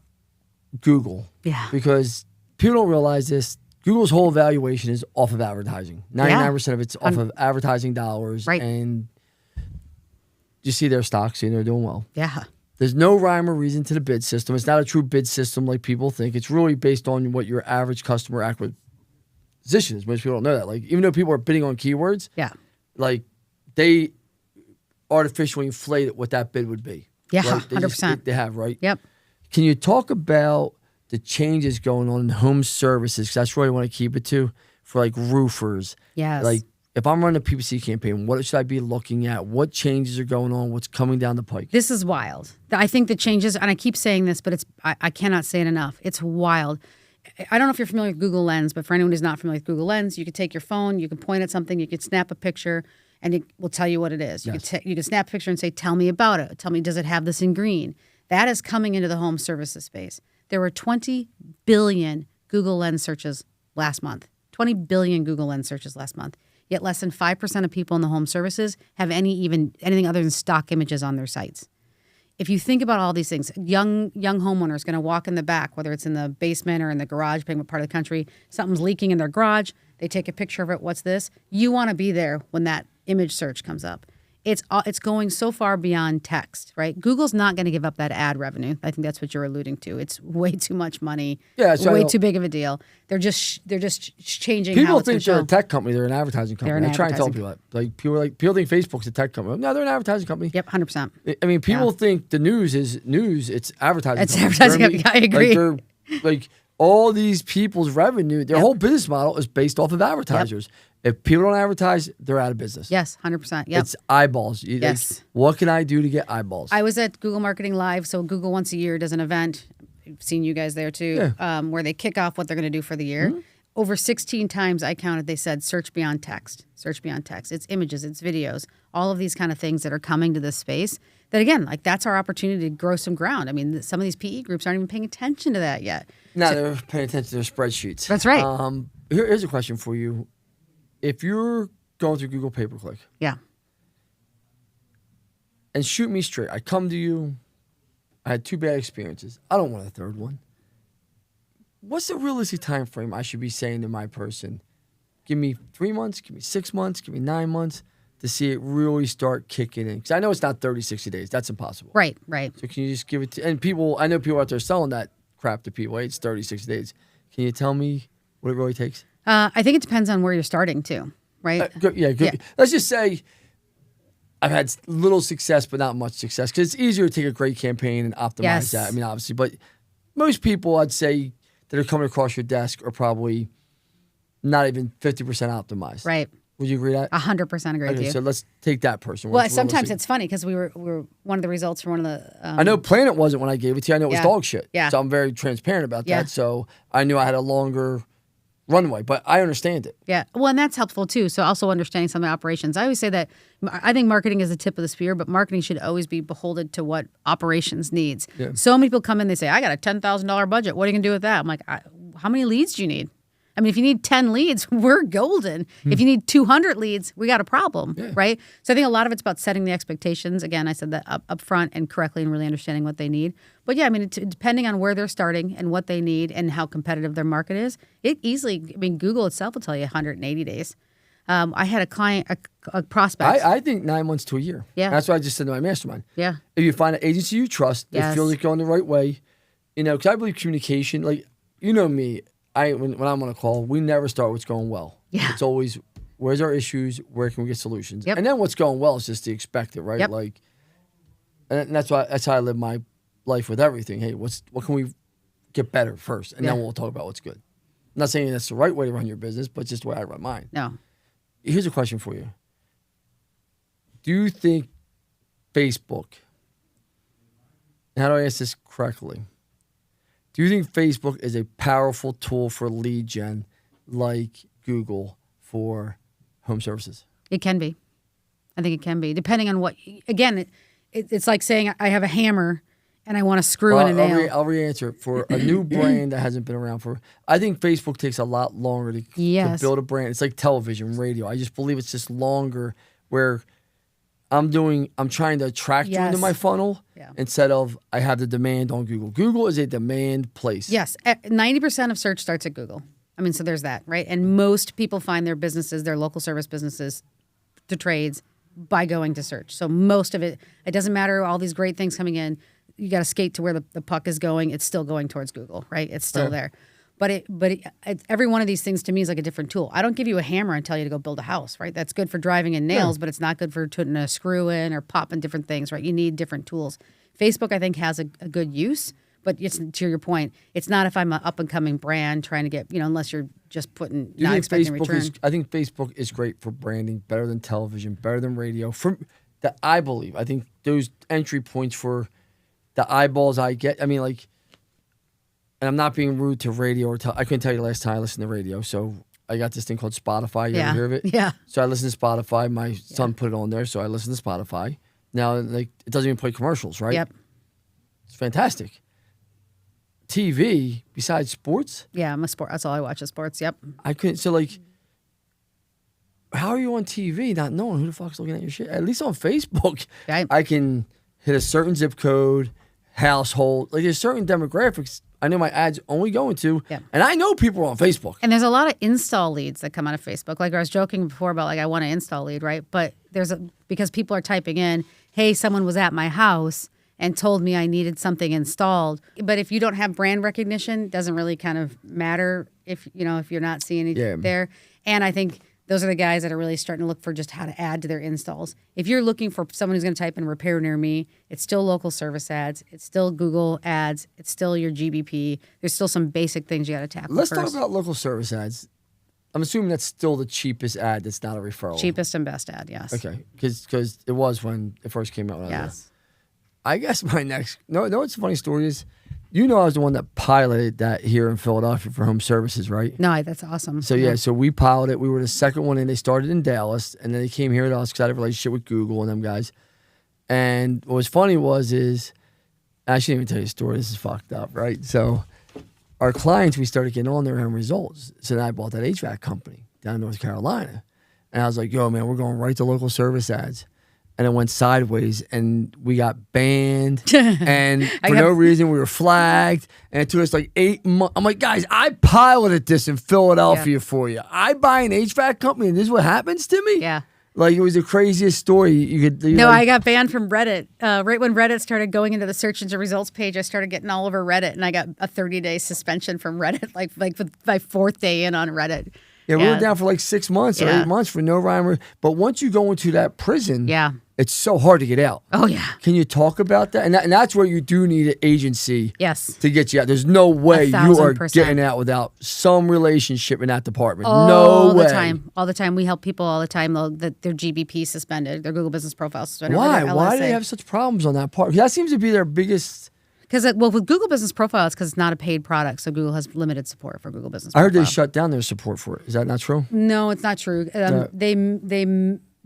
Google. Yeah. Because people don't realize this. Google's whole valuation is off of advertising. 99% of it's off of advertising dollars. Right. And you see their stocks and they're doing well. Yeah. There's no rhyme or reason to the bid system. It's not a true bid system like people think. It's really based on what your average customer acquisition is. Most people don't know that. Like, even though people are bidding on keywords, like they artificially inflate what that bid would be. Yeah, right? 100%. They have, right? Yep. Can you talk about the changes going on in home services? Because that's really what I keep it to for like roofers. Yes. Like, if I'm running a PPC campaign, what should I be looking at? What changes are going on? What's coming down the pike? This is wild. I think the changes, and I keep saying this, but I cannot say it enough. It's wild. I don't know if you're familiar with Google Lens, but for anyone who's not familiar with Google Lens, you could take your phone, you can point at something, you could snap a picture, and it will tell you what it is. You could snap a picture and say, tell me about it. Tell me, does it have this in green? That is coming into the home services space. There were 20 billion Google Lens searches last month. 20 billion Google Lens searches last month. Yet less than 5% of people in the home services have anything other than stock images on their sites. If you think about all these things, young homeowners going to walk in the back, whether it's in the basement or in the garage, depending what part of the country, something's leaking in their garage, they take a picture of it, what's this? You want to be there when that image search comes up. It's going so far beyond text, right? Google's not going to give up that ad revenue. I think that's what you're alluding to. It's way too much money. Yeah, so way too big of a deal. They're just changing. People how think they're a tech company. They're an advertising company. I try and tell people that. Like people think Facebook's a tech company. No, they're an advertising company. Yep, 100%. I mean, people think the news is news. It's advertising. It's advertising. I agree. Like all these people's revenue, their whole business model is based off of advertisers. If people don't advertise, they're out of business. Yes, 100%. Yep. It's eyeballs. Yes. What can I do to get eyeballs? I was at Google Marketing Live. So Google once a year does an event. I've seen you guys there too, where they kick off what they're going to do for the year. Mm-hmm. Over 16 times I counted, they said search beyond text. Search beyond text. It's images, it's videos, all of these kind of things that are coming to this space. That again, like that's our opportunity to grow some ground. I mean, some of these PE groups aren't even paying attention to that yet. No, they're paying attention to their spreadsheets. That's right. Here's a question for you. If you're going through Google pay-per-click, and shoot me straight, I come to you, I had 2 bad experiences. I don't want a third one. What's the realistic time frame I should be saying to my person? Give me 3 months, give me 6 months, give me 9 months to see it really start kicking in? Because I know it's not 30, 60 days. That's impossible. Right. So can you just give it to, and people, I know people out there selling that crap to people. Hey, it's 30, 60 days. Can you tell me what it really takes? I think it depends on where you're starting too, right? Good. Let's just say I've had little success, but not much success, because it's easier to take a great campaign and optimize that. I mean, obviously, but most people, I'd say, that are coming across your desk are probably not even 50% optimized. Right. Would you agree with that? 100% agree with you. So let's take that person. Well, sometimes it's funny because we were one of the results from one of the. I know Planet wasn't when I gave it to you. I know it was dog shit. Yeah. So I'm very transparent about that. So I knew I had a longer runway, but I understand it. Yeah. Well, and that's helpful too. So also understanding some of the operations. I always say that I think marketing is the tip of the spear, but marketing should always be beholden to what operations needs. Yeah. So many people come in, they say, I got a $10,000 budget. What are you going to do with that? I'm like, how many leads do you need? I mean, if you need 10 leads, we're golden. If you need 200 leads, we got a problem, right? So I think a lot of it's about setting the expectations. Again, I said that up front and correctly and really understanding what they need. But yeah, I mean, depending on where they're starting and what they need and how competitive their market is, it easily, I mean, Google itself will tell you 180 days. I had a client, a prospect. I think 9 months to a year. Yeah. That's what I just said to my mastermind. Yeah. If you find an agency you trust, that feels like going the right way, because I believe communication, like, you know me, when I'm on a call, we never start what's going well. Yeah. It's always, where's our issues? Where can we get solutions? Yep. And then what's going well is just the expected, right? Yep. Like, and that's how I live my life with everything. Hey, what can we get better first? And then we'll talk about what's good. I'm not saying that's the right way to run your business, but just the way I run mine. No. Here's a question for you. Do you think Facebook, and how do I ask this correctly? Do you think Facebook is a powerful tool for lead gen like Google for home services? It can be. I think it can be, depending on what, again, it's like saying I have a hammer and I want to screw in a nail. I'll re-answer it. For a new brand that hasn't been around I think Facebook takes a lot longer to build a brand. It's like television, radio. I just believe it's just longer, where I'm trying to attract you into my funnel instead of I have the demand on Google. Google is a demand place. Yes. 90% of search starts at Google. I mean, so there's that, right? And most people find their businesses, their local service businesses, to trades by going to search. So most of it doesn't matter all these great things coming in. You got to skate to where the puck is going. It's still going towards Google, right? It's still there. But every one of these things to me is like a different tool. I don't give you a hammer and tell you to go build a house, right? That's good for driving in nails, but it's not good for putting a screw in or popping different things, right? You need different tools. Facebook, I think, has a good use, but it's, to your point, it's not if I'm an up-and-coming brand trying to get, unless you're just putting, not expecting a return. I think Facebook is great for branding, better than television, better than radio. I believe. I think those entry points for the eyeballs I get, I mean, like, and I'm not being rude to radio or I couldn't tell you the last time I listened to radio. So I got this thing called Spotify. You ever hear of it? Yeah. So I listen to Spotify. My son put it on there, so I listen to Spotify. Now, like, it doesn't even play commercials, right? Yep. It's fantastic. TV, besides sports? Yeah, I'm a sport. That's all I watch is sports. Yep. I couldn't. So, like, how are you on TV not knowing who the fuck's looking at your shit? At least on Facebook, I can hit a certain zip code, household. Like, there's certain demographics I know my ads only going to, and I know people are on Facebook. And there's a lot of install leads that come out of Facebook. Like I was joking before about, like, I want to install lead, right? But because people are typing in, hey, someone was at my house and told me I needed something installed. But if you don't have brand recognition, it doesn't really kind of matter if you're not seeing it there. And I think those are the guys that are really starting to look for just how to add to their installs. If you're looking for someone who's going to type in repair near me, it's still local service ads. It's still Google ads. It's still your GBP. There's still some basic things you got to tackle Let's first. talk about local service ads. I'm assuming that's still the cheapest ad that's not a referral. Cheapest and best ad, yes. Okay, because it was when it first came out. Yes. I guess my next... No, what's the funny story is, I was the one that piloted that here in Philadelphia for home services, right? No, that's awesome. So, so we piloted it. We were the second one in. They started in Dallas, and then they came here to us because I had a relationship with Google and them guys. And what was funny I shouldn't even tell you a story. This is fucked up, right? So our clients, we started getting on their own results. So then I bought that HVAC company down in North Carolina. And I was like, yo, man, we're going right to local service ads. And it went sideways, and we got banned, and for no reason we were flagged, and it took us like 8 months. I'm like, guys, I piloted this in Philadelphia for you. I buy an HVAC company, and this is what happens to me? Yeah. Like, it was the craziest story. No, I got banned from Reddit. Right when Reddit started going into the search engine results page, I started getting all over Reddit, and I got a 30-day suspension from Reddit, like my 4th day in on Reddit. Yeah, we were down for like 6 months or 8 months for no rhyme or. But once you go into that prison, it's so hard to get out. Oh, yeah. Can you talk about that? And that's where you do need an agency to get you out. There's no way you are 1,000%. getting out without some relationship in that department. All no way. the time. All the time. We help people all the time, though, that their GBP suspended, their Google Business Profile suspended. Why? Why do they have such problems on that part? That seems to be their biggest... Because, with Google Business Profile, it's because it's not a paid product, so Google has limited support for Google Business Profile. I heard they shut down their support for it. Is that not true? No, it's not true.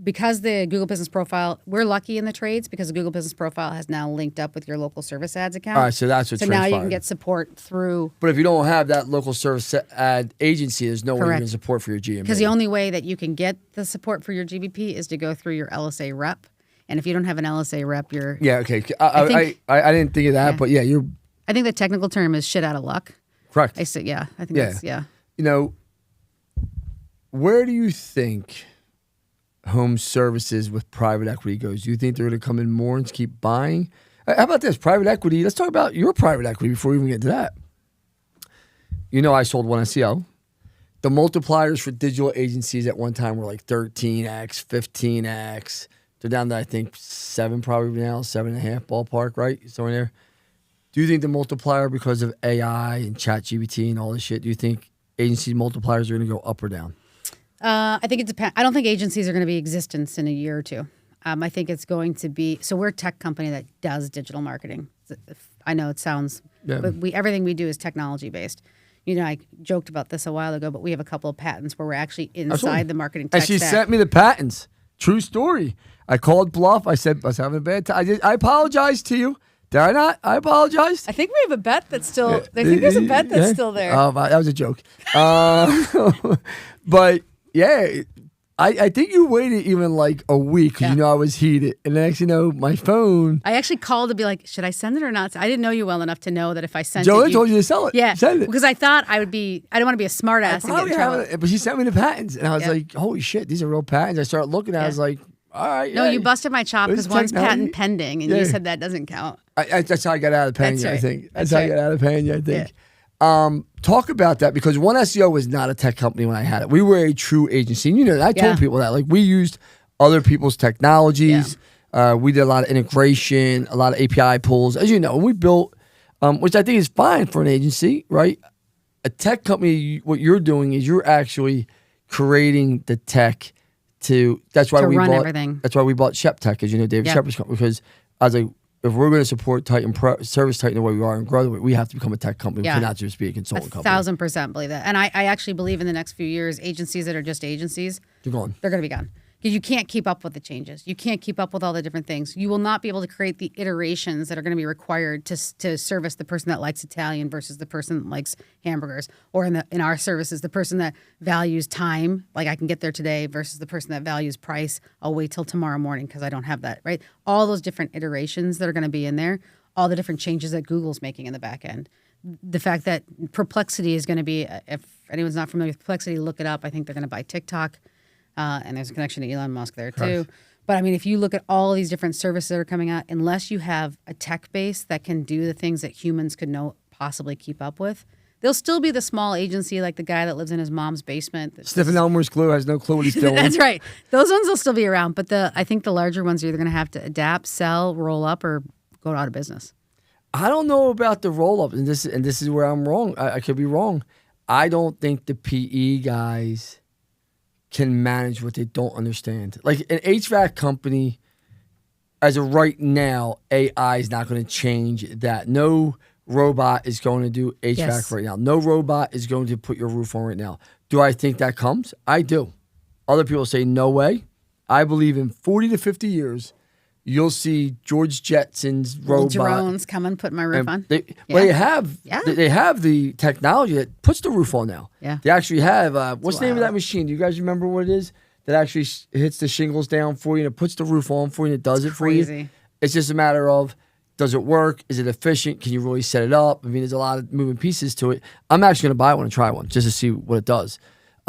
Because the Google Business Profile, we're lucky in the trades because the Google Business Profile has now linked up with your local service ads account. All right, so that's what So now you can get support through. But if you don't have that local service ad agency, there's no way you can support for your GMB. Because the only way that you can get the support for your GBP is to go through your LSA rep. And if you don't have an LSA rep, you're... Yeah, okay. I didn't think of that, but yeah, you're... I think the technical term is shit out of luck. Correct. I think that's, You know, where do you think home services with private equity goes? Do you think they're going to come in more and keep buying? How about this? Private equity. Let's talk about your private equity before we even get to that. You know, I sold one SEO. The multipliers for digital agencies at one time were like 13x, 15x. They're down to, I think, 7 probably now, 7.5 ballpark, right? Somewhere there. Do you think the multiplier, because of AI and ChatGPT and all this shit, do you think agency multipliers are going to go up or down? I think it depends. I don't think agencies are going to be in existence in a year or two. I think it's going to be. So we're a tech company that does digital marketing. I know it sounds, but everything we do is technology based. You know, I joked about this a while ago, but we have a couple of patents where we're actually inside the marketing tech stack. And she stack. sent me the patents. True story. I called bluff. I said I was having a bad time. I apologized to you. Did I not? I apologized. I think we have a bet that's still. I think there's a bet that's still there. That was a joke. But yeah, I think you waited even like a week because you know I was heated, and then actually, my phone. I actually called to be like, should I send it or not? I didn't know you well enough to know that if I sent Joe it, told you to sell it. Yeah, send it. Because I thought I would be. I don't want to be a smart ass and get in trouble. But she sent me the patents, and I was like, holy shit, these are real patents. I started looking, and I was like, all right. No, you busted my chop because one's patent pending, and you said that doesn't count. That's how I got out of the patent. Right. I think that's how I got out of the patent. I think. Yeah. Talk about that, because One SEO was not a tech company when I had it. We were a true agency. And I told people that. Like, we used other people's technologies. Yeah. We did a lot of integration, a lot of API pulls. As you know, we built, which I think is fine for an agency, right? A tech company, what you're doing is you're actually creating the tech that's why we run bought everything. That's why we bought Shep Tech, as you know, David Shepard's company, because I was like, if we're going to support Titan Service Titan the way we are and grow, we have to become a tech company. We cannot just be a consultant company. 1,000% believe that. And I actually believe in the next few years, agencies that are just agencies, they're going to be gone. Because you can't keep up with the changes. You can't keep up with all the different things. You will not be able to create the iterations that are going to be required to service the person that likes Italian versus the person that likes hamburgers. Or in our services, the person that values time, like I can get there today, versus the person that values price. I'll wait till tomorrow morning because I don't have that, right? All those different iterations that are going to be in there, all the different changes that Google's making in the back end. The fact that Perplexity is going to be, if anyone's not familiar with Perplexity, look it up. I think they're going to buy TikTok. And there's a connection to Elon Musk there too. But I mean, if you look at all these different services that are coming out, unless you have a tech base that can do the things that humans could possibly keep up with, there'll still be the small agency like the guy that lives in his mom's basement. Stephen Elmer's clue has no clue what he's doing. That's right. Those ones will still be around. But I think the larger ones are either going to have to adapt, sell, roll up, or go out of business. I don't know about the roll up, and this is where I'm wrong. I could be wrong. I don't think the PE guys can manage what they don't understand. Like an HVAC company, as of right now, AI is not going to change that. No robot is going to do HVAC right now. No robot is going to put your roof on right now. Do I think that comes? I do. Other people say no way. I believe in 40 to 50 years, you'll see George Jetson's robot. Drones come and put my roof on. They have the technology that puts the roof on now. Yeah. They actually have, what's the name of that machine? Do you guys remember what it is? That actually hits the shingles down for you and it puts the roof on for you and it does it for you. It's just a matter of, does it work? Is it efficient? Can you really set it up? I mean, there's a lot of moving pieces to it. I'm actually going to buy one and try one just to see what it does.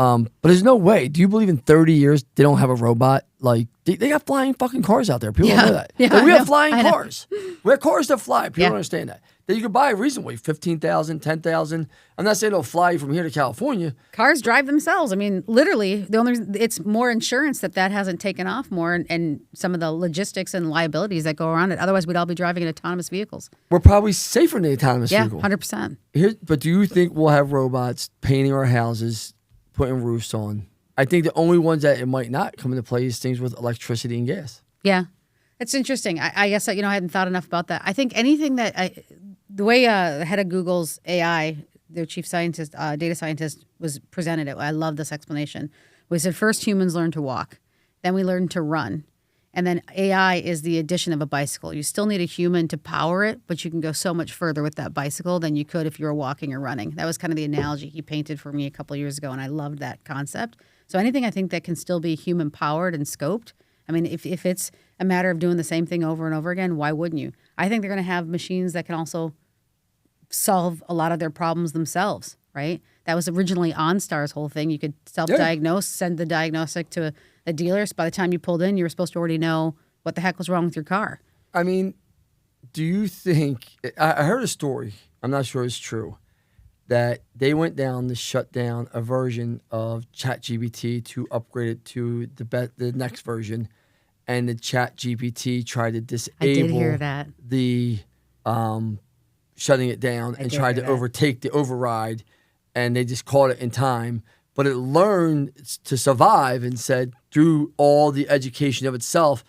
But there's no way. Do you believe in 30 years they don't have a robot? Like, they got flying fucking cars out there. People don't know that. Yeah, Like, we I have know. flying I know. cars. We have cars that fly. People Yeah. don't understand that. That you could buy reasonably, 15,000, 10,000. I'm not saying they'll fly you from here to California. Cars drive themselves. I mean, literally, it's more insurance that hasn't taken off more, and some of the logistics and liabilities that go around it. Otherwise, we'd all be driving in autonomous vehicles. We're probably safer than the autonomous Yeah, vehicle. 100%. But do you think we'll have robots painting our houses, putting roofs on? I think the only ones that it might not come into play is things with electricity and gas. Yeah, it's interesting. I guess I hadn't thought enough about that. I think anything the way the head of Google's AI, their chief scientist, data scientist, was presented it. I love this explanation. We said first humans learned to walk, then we learned to run, and then AI is the addition of a bicycle. You still need a human to power it, but you can go so much further with that bicycle than you could if you were walking or running. That was kind of the analogy he painted for me a couple of years ago, and I loved that concept. So anything I think that can still be human powered and scoped. I mean, if it's a matter of doing the same thing over and over again, why wouldn't you? I think they're going to have machines that can also solve a lot of their problems themselves, right? That was originally OnStar's whole thing. You could self-diagnose, send the diagnostic to a dealer. So by the time you pulled in, you were supposed to already know what the heck was wrong with your car. I mean, do you think, I heard a story, I'm not sure it's true, that they went down to shut down a version of ChatGPT to upgrade it to the next version, and the ChatGPT tried to disable I did hear that. the shutting it down and tried to overtake the override, and they just caught it in time. But it learned to survive and said through all the education of itself,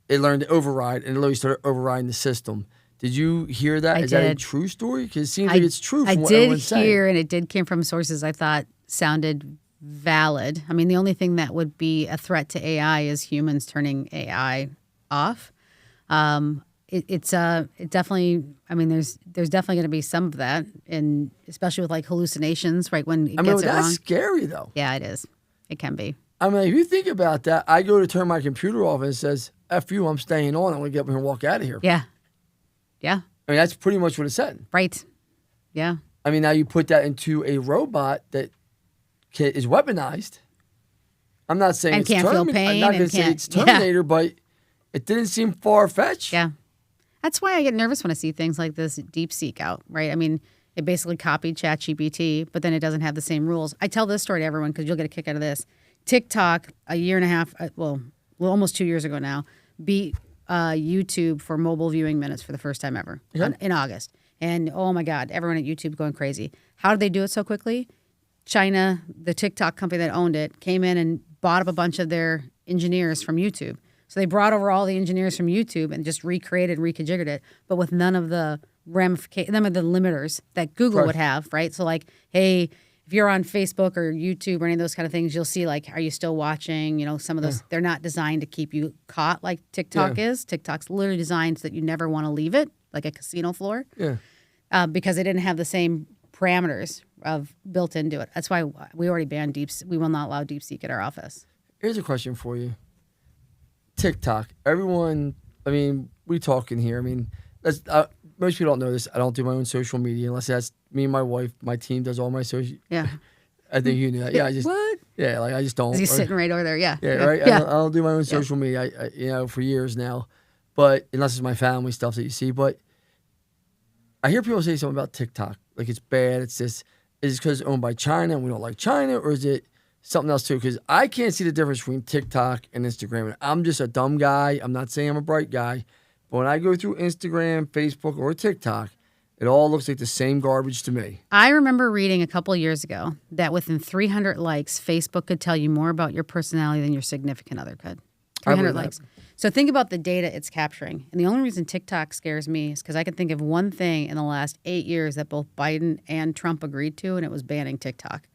it learned to override and it literally started overriding the system. Did you hear that? Is that a true story? Because it seems like it's true from what everyone's saying. I did hear, and it did came from sources I thought sounded valid. I mean, the only thing that would be a threat to AI is humans turning AI off. It definitely. I mean, there's definitely going to be some of that, and especially with like hallucinations, right? When it gets it wrong. That's scary though. Yeah, it is. It can be. I mean, if you think about that, I go to turn my computer off and it says, "F you, I'm staying on. I'm going to get up here and walk out of here." Yeah. Yeah. I mean, that's pretty much what it said. Right. Yeah. I mean, now you put that into a robot that is weaponized. I'm not saying and it's can't feel pain. I'm not going to say it's Terminator, but it didn't seem far-fetched. Yeah. That's why I get nervous when I see things like this DeepSeek out, right? I mean, it basically copied ChatGPT, but then it doesn't have the same rules. I tell this story to everyone because you'll get a kick out of this. TikTok, a year and a half, almost 2 years ago now, beat YouTube for mobile viewing minutes for the first time ever in August. And oh my God, everyone at YouTube going crazy. How did they do it so quickly? China, the TikTok company that owned it, came in and bought up a bunch of their engineers from YouTube. So they brought over all the engineers from YouTube and just recreated and reconfigured it, but with none of the ramifications, none of the limiters that Google would have, right? So like, hey, if you're on Facebook or YouTube or any of those kind of things, you'll see like, are you still watching? You know, some of those, they're not designed to keep you caught like TikTok is. TikTok's literally designed so that you never want to leave it, like a casino floor. Yeah. Because they didn't have the same parameters of built into it. That's why we already banned we will not allow DeepSeek at our office. Here's a question for you. TikTok. Everyone, I mean, we talking here. I mean, most people don't know this. I don't do my own social media unless that's me and my wife. My team does all my social. Yeah. I think you knew that. Yeah, I just. What? Yeah, like I just don't. He's sitting right over there. Yeah. Yeah, right. Yeah. I don't do my own social media. I for years now, but unless it's my family stuff that you see. But I hear people say something about TikTok, like it's bad. It's this. Is it because it's owned by China and we don't like China, or is it something else too? Because I can't see the difference between TikTok and Instagram. And I'm just a dumb guy. I'm not saying I'm a bright guy, but when I go through Instagram, Facebook, or TikTok, it all looks like the same garbage to me. I remember reading a couple of years ago that within 300 likes, Facebook could tell you more about your personality than your significant other could. 300 likes. So think about the data it's capturing. And the only reason TikTok scares me is because I can think of one thing in the last 8 years that both Biden and Trump agreed to, and it was banning TikTok.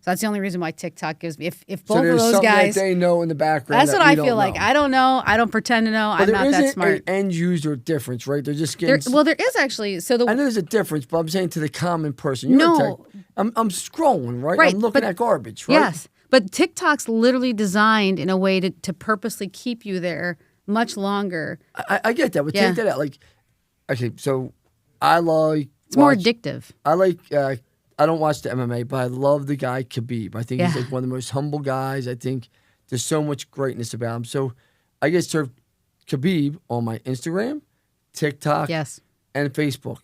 So that's the only reason why TikTok gives me. If both of those guys, that they know in the background. That's what I feel like. I don't know. I don't pretend to know. But I'm not that smart. An end user difference, right? They're just getting. There is actually. So I know there's a difference, but I'm saying to the common person. I'm scrolling, right? I'm looking at garbage, right? Yes, but TikTok's literally designed in a way to purposely keep you there much longer. I get that, but take that out. Like, okay, so I like. It's more addictive. I like. I don't watch the MMA, but I love the guy Khabib. I think he's like one of the most humble guys. I think there's so much greatness about him. So I get served Khabib on my Instagram, TikTok, and Facebook.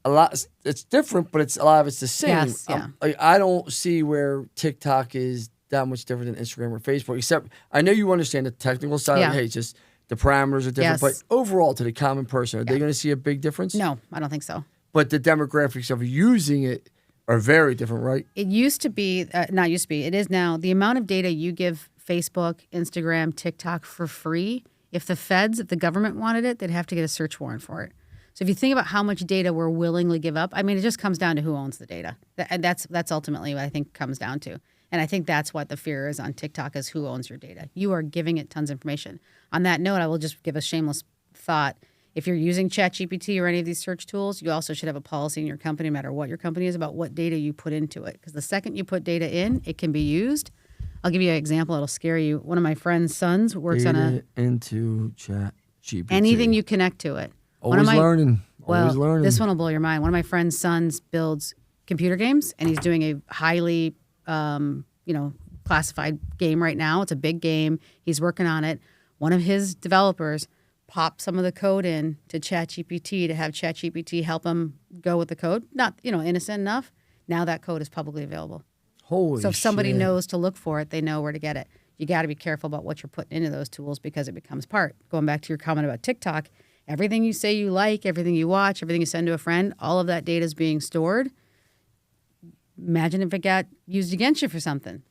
A lot, it's different, but a lot of it's the same. Yes, yeah. I don't see where TikTok is that much different than Instagram or Facebook, except I know you understand the technical side. Like, hey, it's just the parameters are different. But overall, to the common person, are they going to see a big difference? No, I don't think so. But the demographics of using it are very different, right? It used to be, not used to be, it is now. The amount of data you give Facebook, Instagram, TikTok for free, if the government wanted it, they'd have to get a search warrant for it. So if you think about how much data we're willingly give up, I mean, it just comes down to who owns the data. And that's ultimately what I think comes down to. And I think that's what the fear is on TikTok, is who owns your data. You are giving it tons of information. On that note, I will just give a shameless thought. If you're using ChatGPT or any of these search tools, you also should have a policy in your company, no matter what your company is, about what data you put into it. Because the second you put data in, it can be used. I'll give you an example. It'll scare you. One of my friend's sons works into ChatGPT. Anything you connect to it. Always learning. This one will blow your mind. One of my friend's sons builds computer games, and he's doing a highly, classified game right now. It's a big game. He's working on it. One of his developers popped some of the code in to ChatGPT to have ChatGPT help him go with the code. Not, innocent enough. Now that code is publicly available. Holy So if somebody shit. knows to look for it, they know where to get it. You got to be careful about what you're putting into those tools, because it becomes part. Going back to your comment about TikTok, everything you say you like, everything you watch, everything you send to a friend, all of that data is being stored. Imagine if it got used against you for something.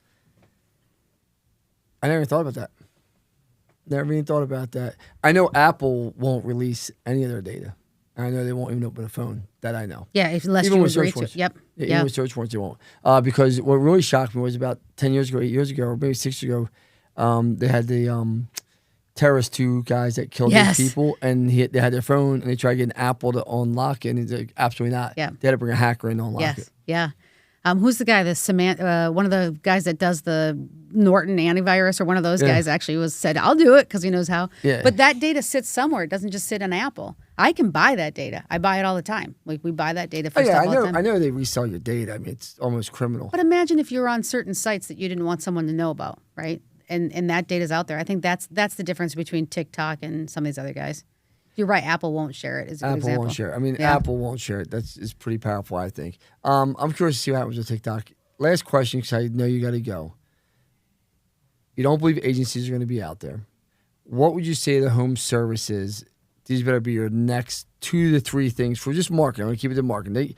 I never thought about that. Never even thought about that. I know Apple won't release any of their data. I know they won't even open a phone. That I know. Yeah, unless even you with agree search to. warrants. Yep. Even with search warrants, they won't. Because what really shocked me was about 10 years ago, 8 years ago, or maybe 6 years ago, they had the terrorist, two guys that killed these people, and they had their phone, and they tried getting Apple to unlock it, and he's like, absolutely not. Yeah. They had to bring a hacker in to unlock it. Yeah. Who's the guy? One of the guys that does the Norton antivirus, or one of those guys actually said, "I'll do it," because he knows how. Yeah. But that data sits somewhere. It doesn't just sit on Apple. I can buy that data. I buy it all the time. Like, we buy that data for stuff all the time. I know they resell your data. I mean, it's almost criminal. But imagine if you were on certain sites that you didn't want someone to know about, right? And that data's out there. I think that's the difference between TikTok and some of these other guys. You're right. Apple won't share it. Is a good example. Apple won't share it. I mean, Apple won't share it. It's pretty powerful, I think. I'm curious to see what happens with TikTok. Last question, because I know you got to go. You don't believe agencies are going to be out there. What would you say to home services? These better be your next 2 to 3 things for just marketing. I'm going to keep it to marketing.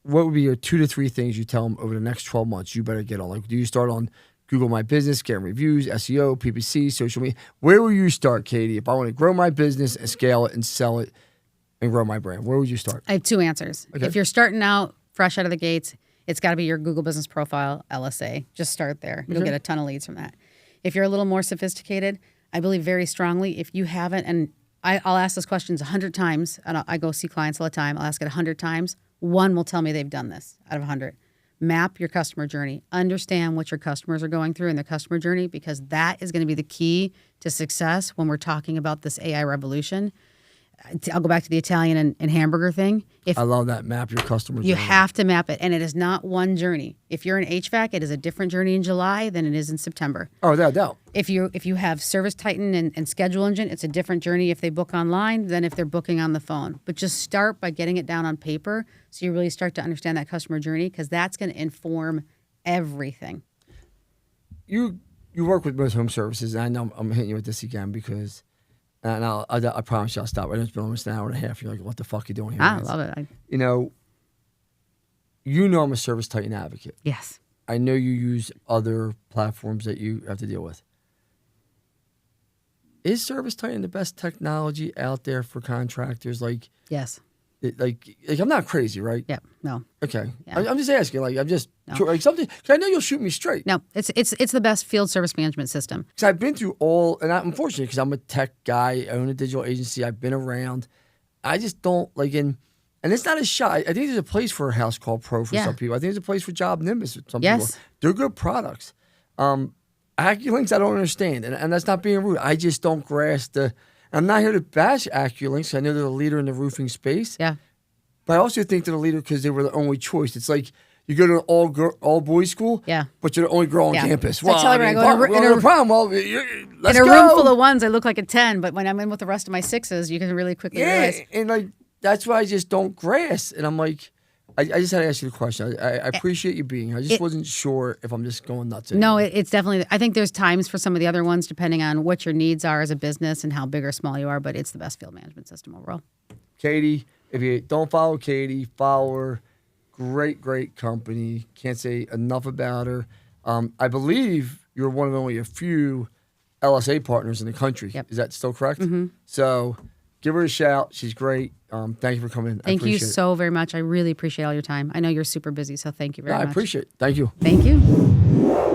What would be your 2 to 3 things you tell them over the next 12 months you better get on? Like, do you start on Google My Business, getting reviews, SEO, PPC, social media? Where will you start, Katie? If I want to grow my business and scale it and sell it and grow my brand, where would you start? I have 2 answers. Okay. If you're starting out fresh out of the gates, it's got to be your Google Business Profile, LSA. Just start there. You'll get a ton of leads from that. If you're a little more sophisticated, I believe very strongly, if you haven't, and I'll ask those questions 100 times, and I go see clients all the time. I'll ask it 100 times. 1 will tell me they've done this out of 100. Map your customer journey. Understand what your customers are going through in their customer journey, because that is going to be the key to success when we're talking about this AI revolution. I'll go back to the Italian and hamburger thing. I love that. Map your customer journey. You have to map it, and it is not one journey. If you're in HVAC, it is a different journey in July than it is in September. Oh, without doubt. If you have Service Titan and Schedule Engine, it's a different journey if they book online than if they're booking on the phone. But just start by getting it down on paper, so you really start to understand that customer journey, because that's going to inform everything. You work with most home services, and I know I'm hitting you with this again because, and I promise you I'll stop. It's been almost an hour and a half. You're like, what the fuck are you doing here? I love it. I'm a Service Titan advocate. Yes. I know you use other platforms that you have to deal with. Is Service Titan the best technology out there for contractors? Yes. Like I'm not crazy, right? Yep. No. Okay. Yeah. I'm just asking. I'm just No. something. Cause I know you'll shoot me straight. No. It's the best field service management system. Because I've been through all, and I'm fortunate because I'm a tech guy. I own a digital agency. I've been around. I just don't and it's not a shot. I think there's a place for a house called Pro for some people. I think there's a place for Job Nimbus for some people. They're good products. AccuLinks, I don't understand, and that's not being rude. I just don't grasp I'm not here to bash AccuLinks. I know they're a leader in the roofing space. Yeah. But I also think they're the leader because they were the only choice. It's like you go to an all boys school, Yeah. but you're the only girl on Yeah. campus. So I tell everyone, I go in a problem. Well, let's in a go. room full of ones, I look like a 10, but when I'm in with the rest of my 6s, you can really quickly realize. And like that's why I just don't grasp. And I'm like, I just had to ask you the question. I appreciate you being here. I just wasn't sure if I'm just going nuts. No, it's definitely. I think there's times for some of the other ones, depending on what your needs are as a business and how big or small you are. But it's the best field management system overall. Katie, if you don't follow Katie, follow her. Great company. Can't say enough about her. I believe you're one of only a few LSA partners in the country. Yep. Is that still correct? Mm-hmm. So give her a shout. She's great. Thank you for coming in. Thank you so very much. I really appreciate all your time. I know you're super busy, so thank you very much. I appreciate it. Thank you. Thank you.